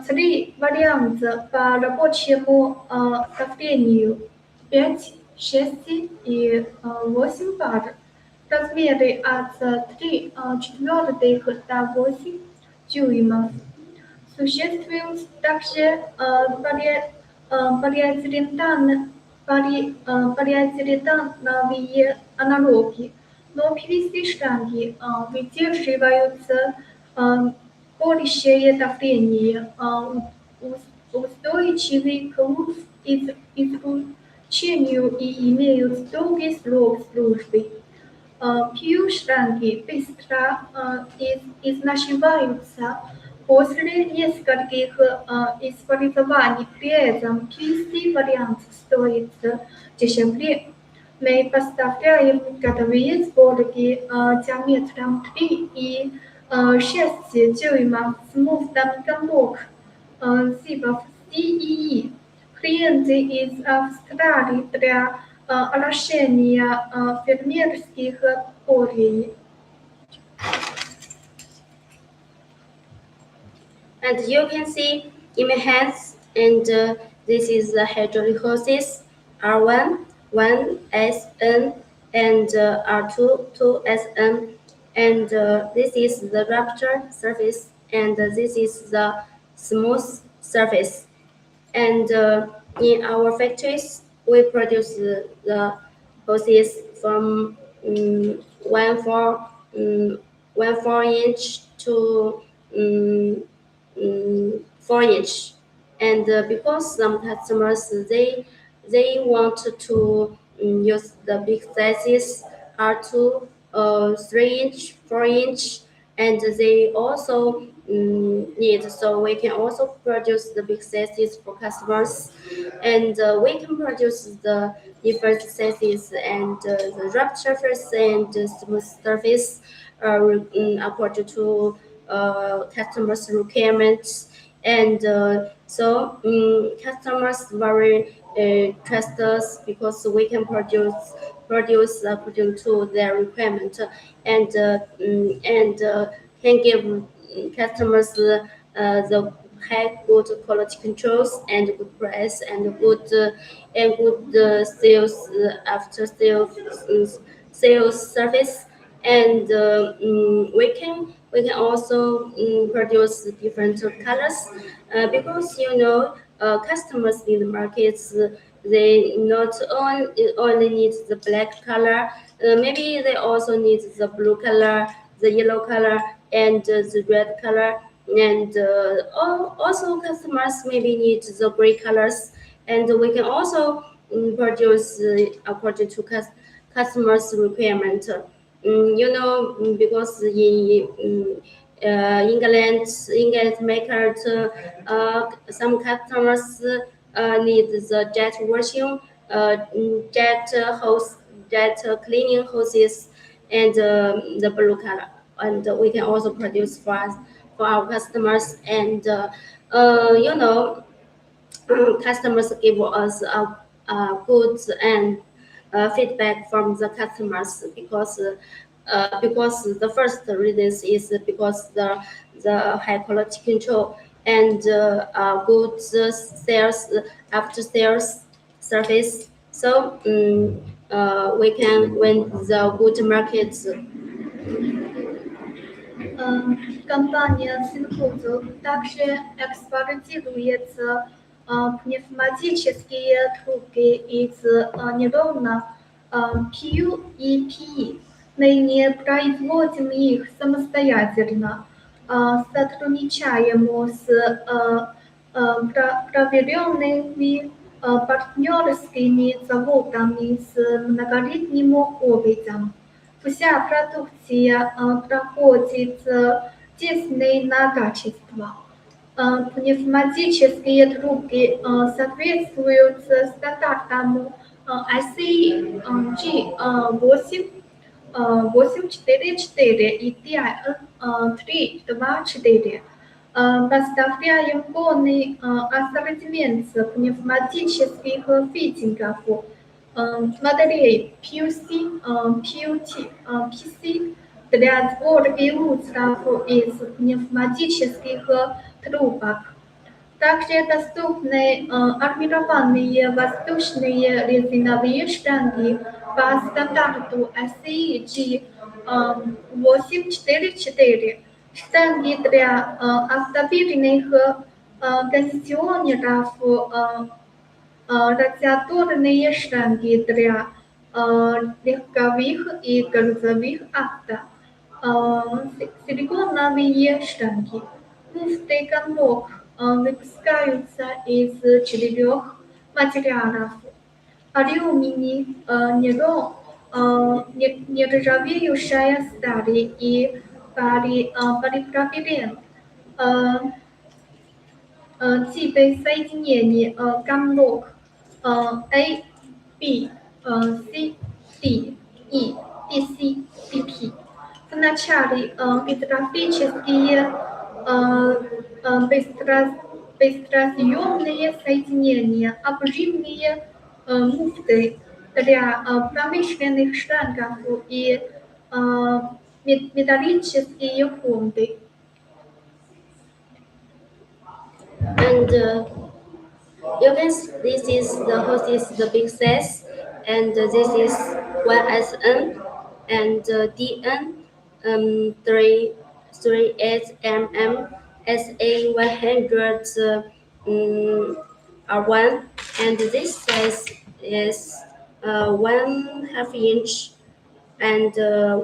3 варианта по рабочему давлению 5, 6 и 8 бар. Размеры от 3 четвертых до 8 дюймов. Существуют также полиэтиленовые аналоги, но PVC-штанги выдерживаются большее давление, устойчивый к излучению и имеют долгий срок службы. PU-штанги быстро изнашиваются после нескольких использований, при этом PVC-вариант стоит дешевле. Мы поставляем годовые сборки диаметром 3 и 6 дюймов с муфтом гамбок зипов SAE. Клиенты из Австралии для орошения фермерских полей. And you can see in my hands And this is the hydraulic hoses R1, 1SN, and R2, 2SN. And this is the rupture surface, and this is the smooth surface. And in our factories, we produce the hoses from 1 4 inch to 4 inch. And because some customers they want to use the big sizes R2, 3 inch, 4 inch, and they also need, so we can also produce the big sizes for customers, and we can produce the different sizes and the rough surface and the smooth surface according to customers' requirements. And so customers very trust us because we can produce according to their requirement, and can give customers the high good quality controls and good price and good sales after sales service. And we can also produce different colors because customers in the markets, they not only need the black color, maybe they also need the blue color, the yellow color, and the red color. And also customers maybe need the gray colors, and we can also produce according to customers requirement. Because in England makers, some customers need the jet washing, jet cleaning hoses, and the blue color. And we can also produce for our customers. And customers give us good and feedback from the customers because the first reason is because the high quality control and good sales after sales service. So we can win the good markets. Компания Синхузу также экспортирует пневматические трубки из нейлона PEP, ныне производим их самостоятельно, сотрудничаем с проверенными партнерскими заводами с многолетним опытом. Вся продукция проходит тесное на качество. Пневматические трубки соответствуют стандартам SAE G8, 844 и TR324. Поставляем полный ассортимент пневматических фитингов, моделей PUC, PUT, PC для сборки мусоров из пневматических трубок. Также доступны армированные воздушные резиновые штанги по стандарту SAE G844, штанги для автомобильных кондиционеров, радиаторные штанги для легковых и грузовых авто, силиконовые штанги. Муфты гамбок выпускаются из 4 материалов: алюминий, нержавеющая сталь и полипропилен. Типы соединений гамбок A, B, C, D, E, DC, DP. Вначале гидравлические быстросъемные соединения, обжимные муфты для промышленных штангов и металлические фонды. And You can this is the host is the big size, and this is 1SN and DN 38 SA 100 R1, and this size is 1/2 inch, and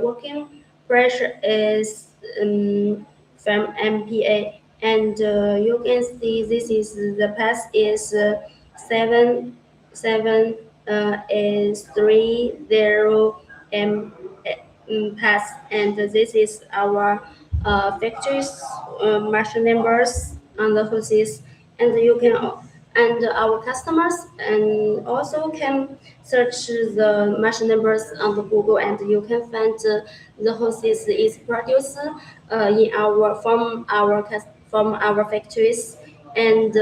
working pressure is from MPa, and you can see this is the pass is 77 is 30 pass, and this is our factory's marshal numbers on the hoses, and you can and our customers and also can search the marshal numbers on the Google, and you can find the hoses is produced in our from our factories, and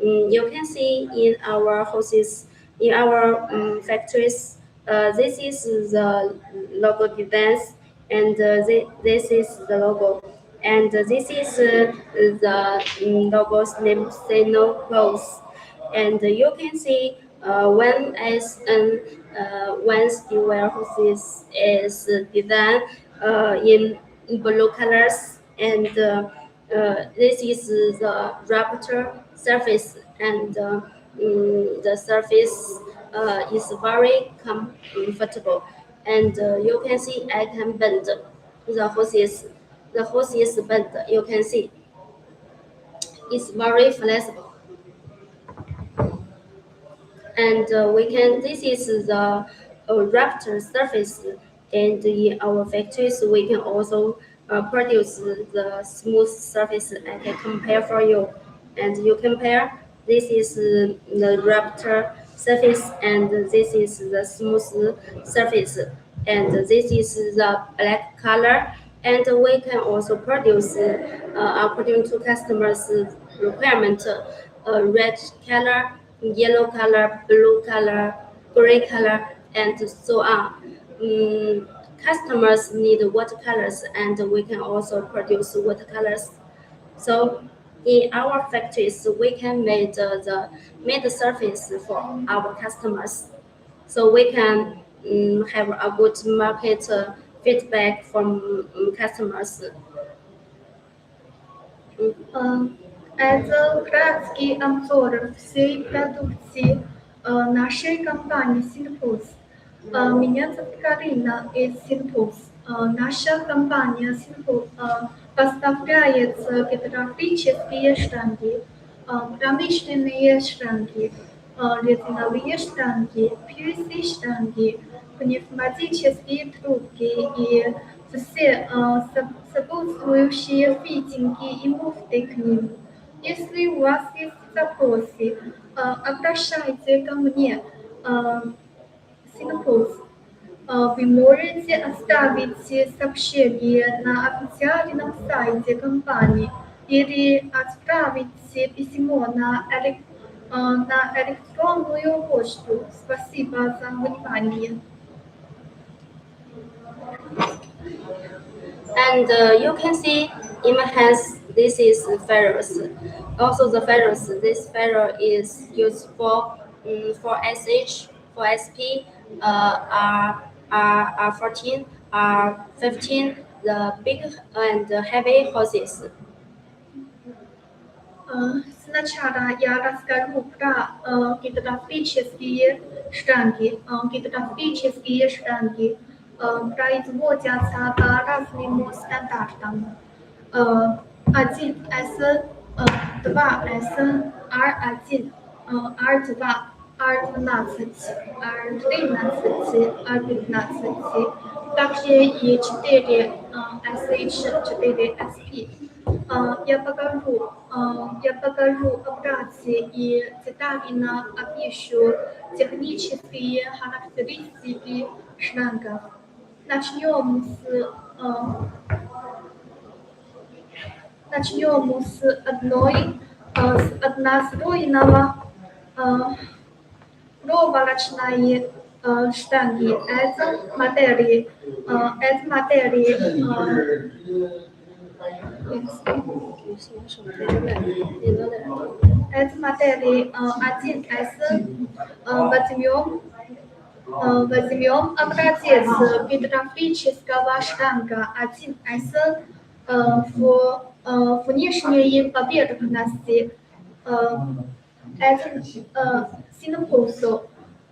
you can see in our hoses in our factories. This is the logo designs, and this is the logo, and this is the logo's name signal close, and you can see when as once the warehouses is designed in blue colors, and this is the wrapper surface, and the surface is very comfortable, and you can see I can bend the hoses. The hose is bent. You can see it's very flexible, and we can. This is the wrapped surface, and in our factories we can also produce the smooth surface. I can compare for you, and you compare. This is the wrapped surface, and this is the smooth surface, and this is the black color, and we can also produce according to customers requirement, red color, yellow color, blue color, gray color, and so on. Customers need watercolors, and we can also produce watercolors. So in our factories, we can make the surface for our customers. So we can have a good market feedback from customers. Это краткий обзор всей продукции нашей компании Синпус. Меня зовут Карина из Синпус. Наша компания Синпус поставляет гидравлические штанги, промышленные штанги, резиновые штанги, PVC-штанги, пневматические трубки и все сопутствующие фитинги и муфты к ним. Если у вас есть запросы, обращайтесь ко мне, Синпус. Вы можете оставить сообщение на официальном сайте компании или отправить письмо на электронную почту. Спасибо за внимание. And you can see in my hands, this is ferrous. Also the ferrous, this ferrous is used for SH, for SP, R14, R15, the big and heavy hoses. Сначала я расскажу про гидравлические штанги. Гидравлические штанги производятся по разным стандартам. 1С, 2С, R1, R2, R12, R13, R15, также и 4 SH, 4 SP. Я покажу операции и детально опишу технические характеристики шлангов. Начнем с однослойного проволочной штанги. Это материи Это модели 1С. Возьмем образец гидравлического шланга 1С внешней поверхности. Это синопус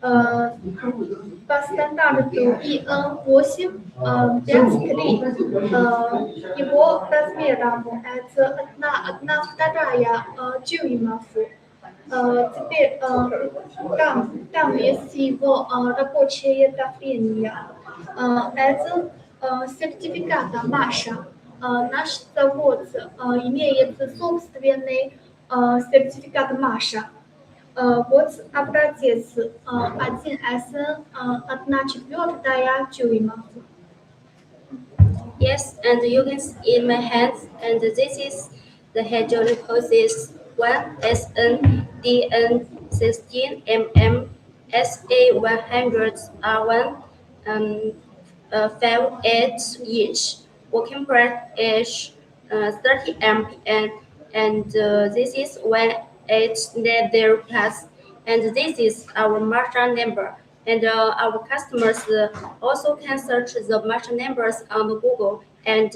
по стандарту ИН-8 5,3. Его размером это 1/2 дюймов. Теперь там есть его рабочее давление. Это сертификат Маша. Наш завод имеет собственный сертификат Маша. Вот образец 1С 1/4 дюйма. Yes, and you can see in my hands, and this is the hydraulic hoses 1SN DN 16 mm SA 100 R1 5/8 inch. Working pressure is 30 MPa, and this is 1890 plus, and this is our marshal number. And our customers also can search the marshal numbers on the Google, and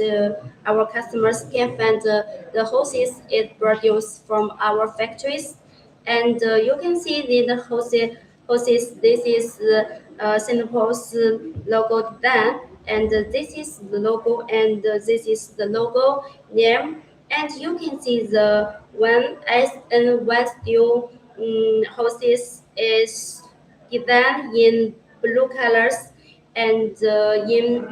our customers can find the hoses it produced from our factories. And you can see the hoses. This is Singapore's logo then, and this is the logo, and this is the logo name. And you can see the 1S and 1 steel hoses is given in blue colors, and in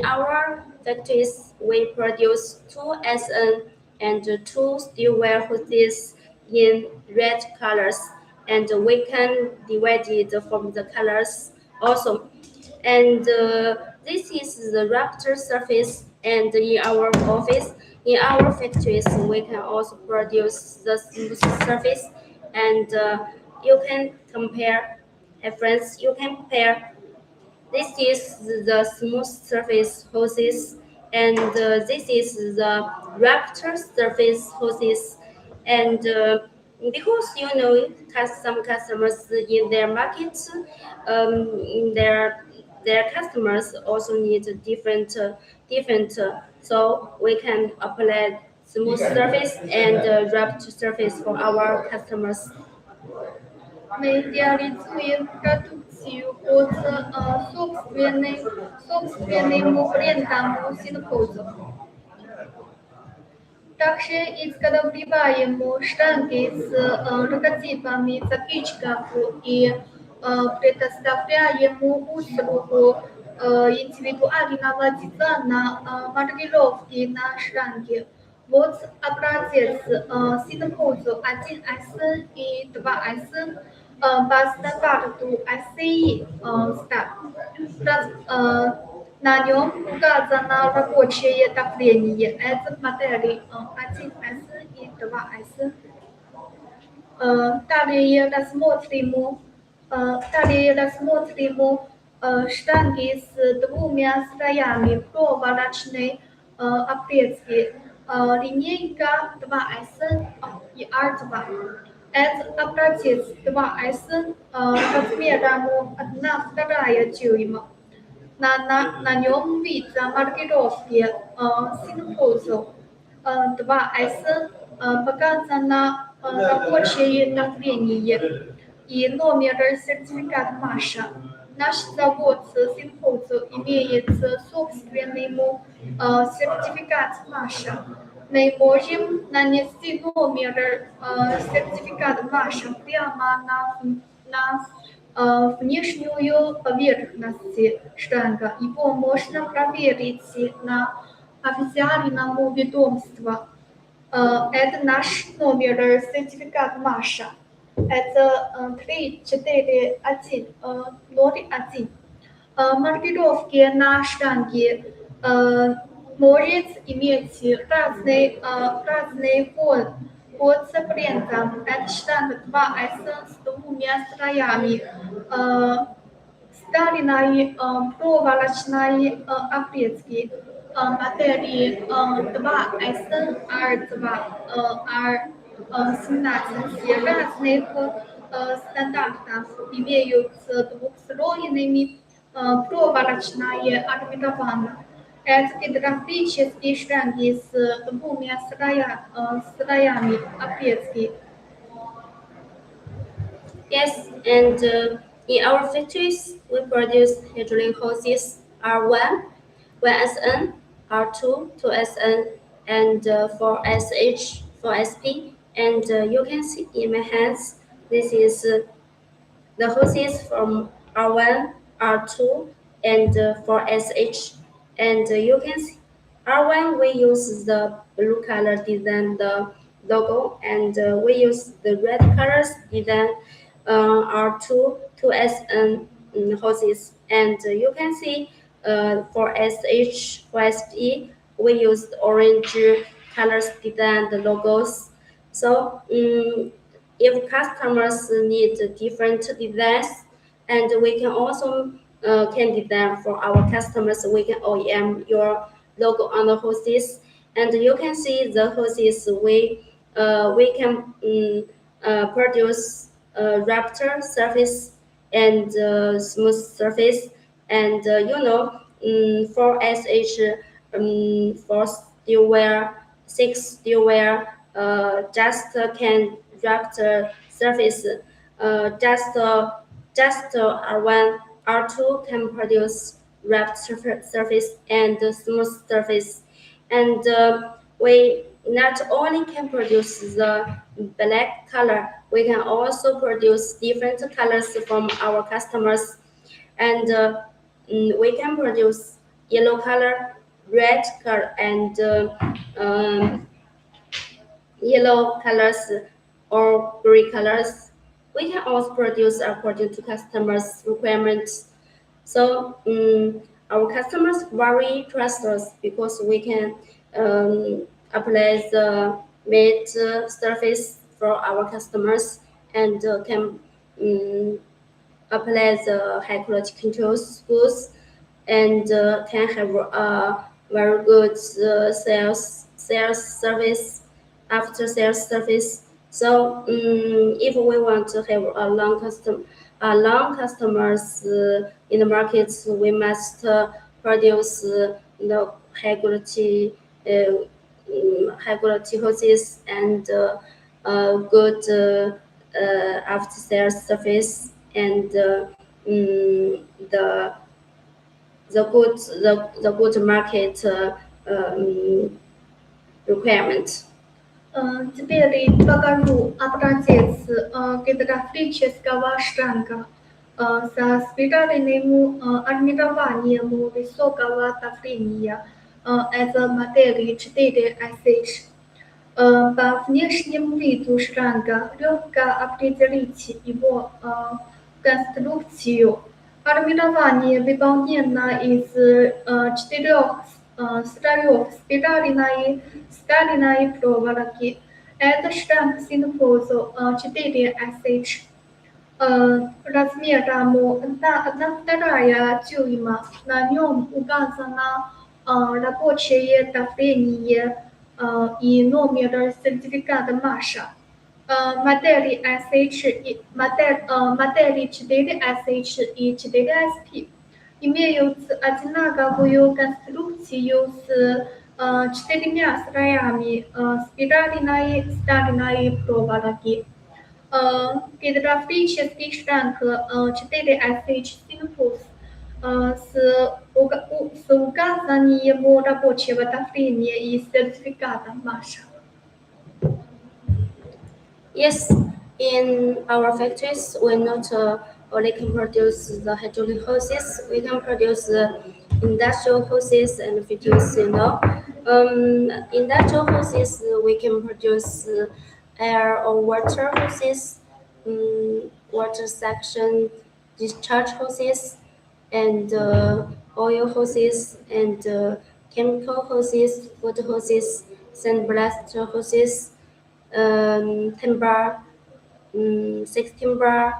our factories we produce 2 SN and 2 steel wire hoses in red colors, and we can divide it from the colors also. And this is the rafter surface, and in our office, in our factories, we can also produce the smooth surface, and you can compare. Hey friends, you can compare. This is the smooth surface hoses, and this is the rafter surface hoses, and because some customers in their markets, their customers also need different, so we can apply smooth surface and rough surface for our customers. Мы реализуем продукцию под собственным брендом синхоза. Также изготавливаем штанги с логотипами заказчиков и предоставляем услугу индивидуального дизайна маркировки на штанге. Вот образец синхоза 1С и 2С по стандарту SAE на нем указано рабочее давление. Это модели 1С и 2С. Далее рассмотрим штанги с двумя слоями проволочной обвески. Линейка 2С и R2. Это образец 2С размером 1/2 дюйма. На нем видно маркировки синхоза 2С, показано рабочее давление и номер сертификата Маша. Наш завод синхоза имеет собственный сертификат Маша. Мы можем нанести номер сертификата Маша прямо на внешнюю поверхность штанга. Его можно проверить на официальном ведомстве. Это наш номер сертификата Маша. Это 34101. Маркировки на штанге может иметь разный код с брендом. Это штанга 2С с двумя слоями. Stalinai проволочной обрезки модели 2SR2R17 разных стандартов имеются двухслойными проволочное армирование. Это гидравлические шланги с двумя слоями обрезки. Yes, and in our factories, we produce hydraulic hoses R1, 1SN, R2, 2SN, and 4SH, 4SP. And you can see in my hands, this is the hoses from R1, R2, and 4SH. And you can see R1, we use the blue color design, the logo, and we use the red colors design R2, 2SN hoses. And you can see for SH, for SP, we use orange colors design the logos. So if customers need different designs, and we can also can design for our customers, we can OEM your logo on the hoses, and you can see the hoses we can produce raptor surface and smooth surface, and for SH for steel wear, 6 steel wear just can raptor surface, just R1, R2 can produce wrapped surface and smooth surface, and we not only can produce the black color, we can also produce different colors from our customers, and we can produce yellow color, red color, and yellow colors or gray colors. We can also produce according to customers' requirements. So our customers very trust us because we can apply the made surface for our customers, and can apply the high quality control schools, and can have a very good sales service, after sales service. So if we want to have a long customers in the markets, we must produce the high quality hoses and good after sales service, and the good market requirement. Теперь покажу образец гидравлического шланга со спиральным армированием высокого давления. Это модели 4SH. По внешнему виду шланга легко определить его конструкцию. Армирование выполнено из 4 слоев спиральной проволоки. Это шланг синхозу 4SH размером 1/2 дюйма. На нем указано рабочее давление и номер сертификата Маша. Модели модели 4SH и 4SP имеют одинаковую конструкцию с 4 слоями спиральной проволоки. Гидравлический шланг 4SH Синхоз с указанием рабочего давления и сертификата Маша. Yes, in our factories, we not only can produce the hydraulic hoses, we can produce industrial hoses and fittings, industrial hoses, we can produce air or water hoses, water section discharge hoses, and oil hoses, and chemical hoses, food hoses, sandblast hoses, 10 bar, 16 bar,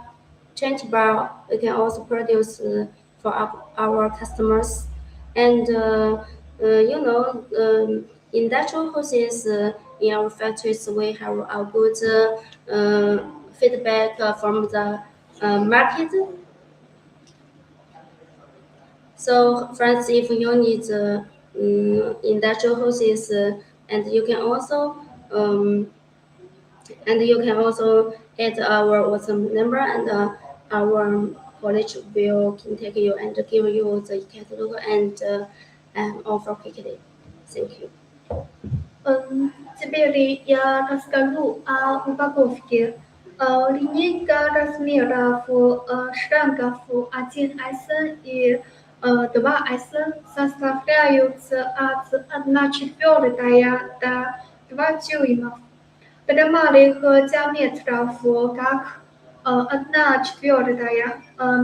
20 bar. We can also produce for our customers. And industrial hoses in our factories, we have a good feedback from the market. So, friends, if you need industrial hoses, and you can also add our WhatsApp number, and our college will contact you and give you the catalog and offer quickly. Thank you. Теперь я расскажу о упаковке. Линейка размеров штангов 1С и 2С составляются от 1/4 до 2 дюймов. Для малых диаметров, как 1/4,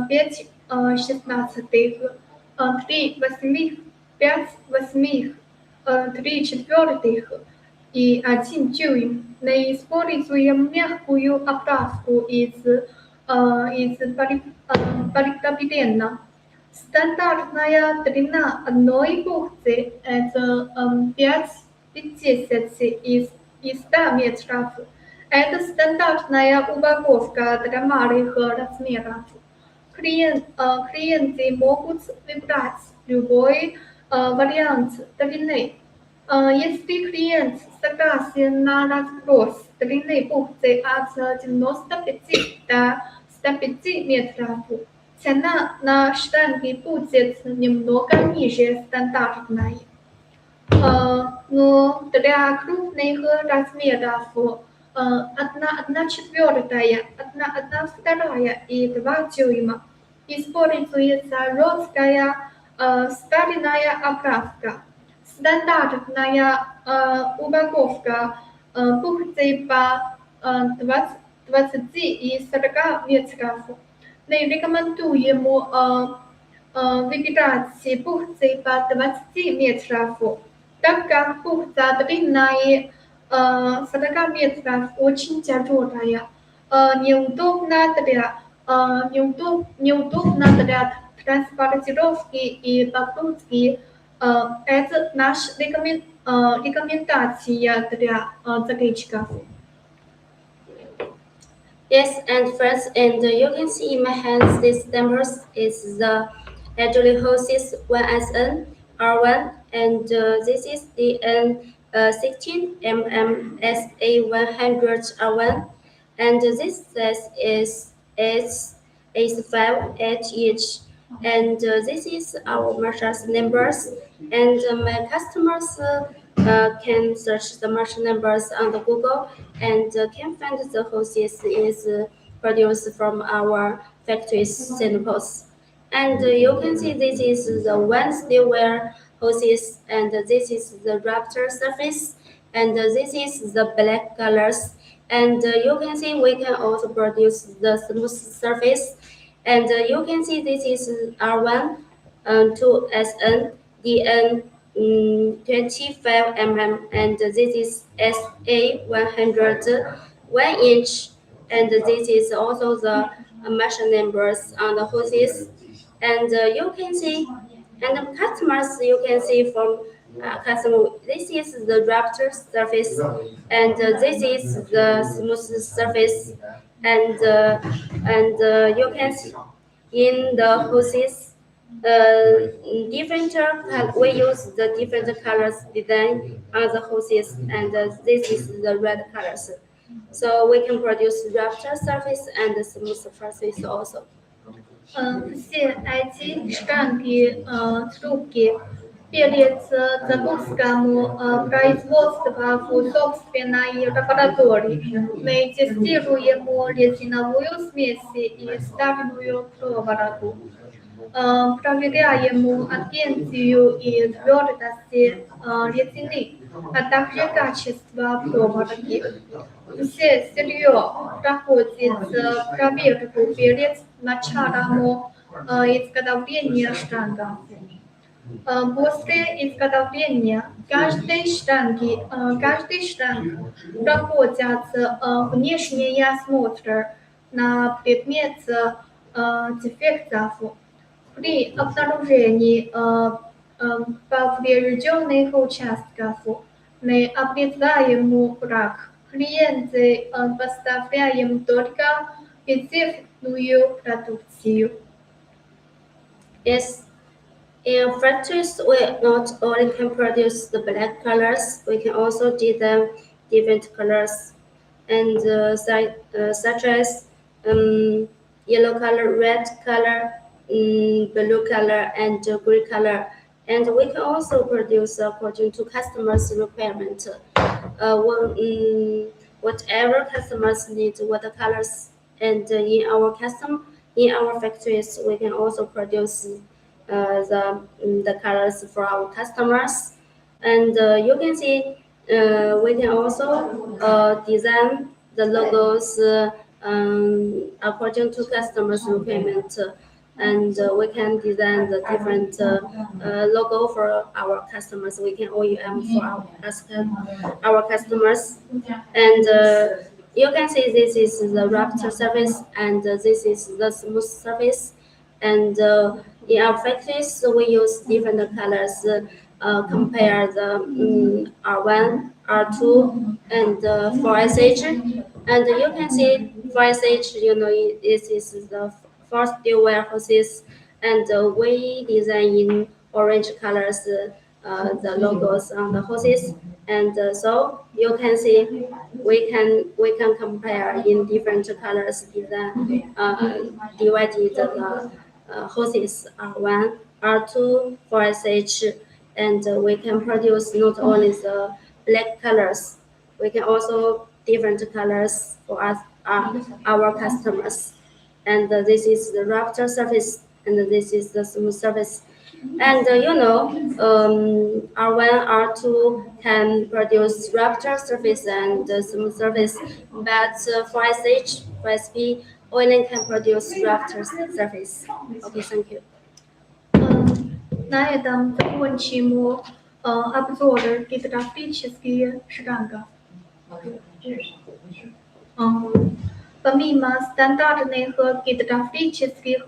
5/16, 3/8, 5/8, 3/4 и 1 дюйм. Мы используем мягкую оправку из полипропилена. Стандартная длина одной бухты – это 5/50 и 100 метров. Это стандартная упаковка для малых размеров. Клиенты могут выбрать любой вариант длины. Если клиент согласен на разброс длины бухты от 95 до 105 метров, цена на штанги будет немного ниже стандартной. Но для крупных размеров 1/4, 1/2 и 2 дюйма используется жесткая стальная оправка. Стандартная упаковка бухты по 20 и 40 метров. Мы рекомендуем выбирать бухты по 20 метров, так как бухта длинная 40 метров очень тяжелая, неудобно для транспортировки и погрузки. Это наша рекомендация для заказчиков. Yes, and friends, and you can see in my hands these numbers is the hydraulic hoses 1SN R1, and this is the N16 SA 100 R1, and this size is S5H, and this is our merchant numbers, and my customers can search the merchant numbers on the Google and can find the hoses is produced from our factories samples. And you can see this is the one steel wear hoses, and this is the raptor surface, and this is the black colors. And you can see we can also produce the smooth surface. And you can see this is R1, 2SN, DN 25 and this is SA 100 1 inch, and this is also the measure numbers on the hoses. And you can see, and the customers, you can see from customer, this is the raptor surface, and this is the smooth surface, and you can see in the hoses different we use the different colors design on the hoses, and this is the red colors, so we can produce raptor surface and smooth surface also. Все эти штанги, трубки передаются запуском производства в собственной лаборатории. Мы тестируем резиновую смесь и стальную проволоку. Проверяем адгенцию и твердость резины, а также качество проволоки. Все сырье проходит проверку перед началом изготовления штангов. После изготовления каждой штанг проходят внешний осмотр на предмет дефектов. При обнаружении поврежденных участков мы обрезаем рак. Клиенты поставляем только эффективную продукцию. Yes, in factories, we not only can produce the black colors, we can also design different colors, and such as yellow color, red color, blue color, and green color. And we can also produce according to customers' requirement. Whatever customers need, what the colors, and in our factories, we can also produce the colors for our customers. And you can see we can also design the logos according to customers' requirement. And we can design the different logo for our customers. We can OEM for our customers. And you can see this is the raptor surface, and this is the smooth surface. And in our factories, we use different colors. Compare the R1, R2, and 4SH. And you can see 4SH, this is the first steel warehouses, and we design in orange colors the logos on the hoses. And so you can see we can compare in different colors design divided the hoses R1, R2, 4SH, and we can produce not only the black colors, we can also different colors for us our customers. And this is the raptor surface, and this is the smooth surface. And R1, R2 can produce raptor surface and smooth surface, but for SH, for SP, only can produce raptor surface. Okay, thank you. На этом закончим обзор гидравлические шранга. Помимо стандартных гидравлических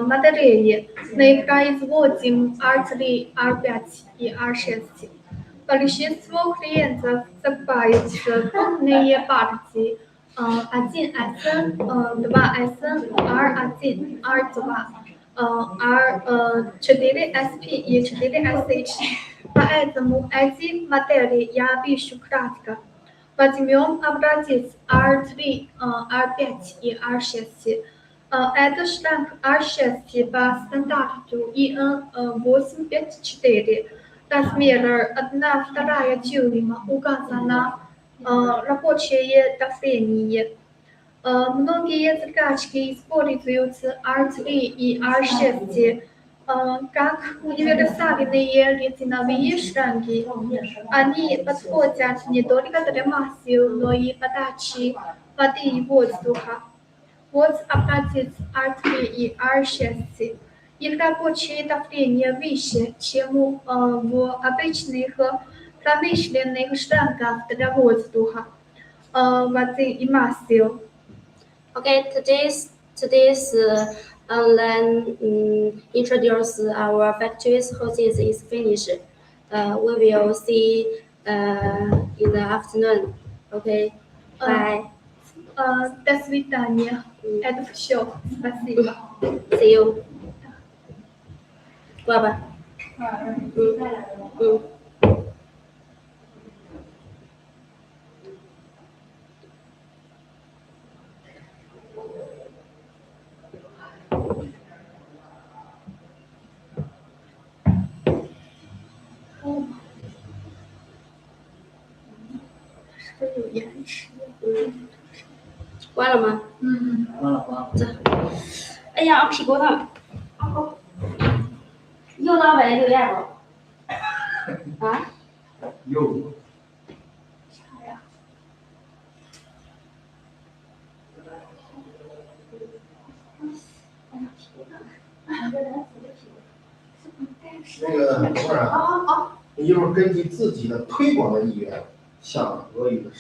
моделей, мы производим R3, R5 и R6. Большинство клиентов закупают крупные партии 1S, 2S, R1, R2, R4SP и 4SH. Поэтому эти модели я пишу кратко. Возьмем образец R3, R5 и R6. Это шланг R6 по стандарту EN854. Размер 1/2 дюйма указано рабочее давление. Многие закачки используют R3 и R6 как универсальные резиновые шланги. Они подходят не только для масел, но и подачи воды и воздуха. Вот образец R3 и R6. Их рабочее давление выше, чем в обычных промышленных шлангах для воздуха, воды и масел. Okay, today's online introduce our factories hoses is finished. We will see in the afternoon. Okay, bye. До свидания. Это все. Спасибо. See you. 挂吧。有延迟。关了吗？关了。哎呀，屁股疼。又到尾留言不？啊？有。啥呀？那个不是，你就是根据自己的推广的意愿向俄语的。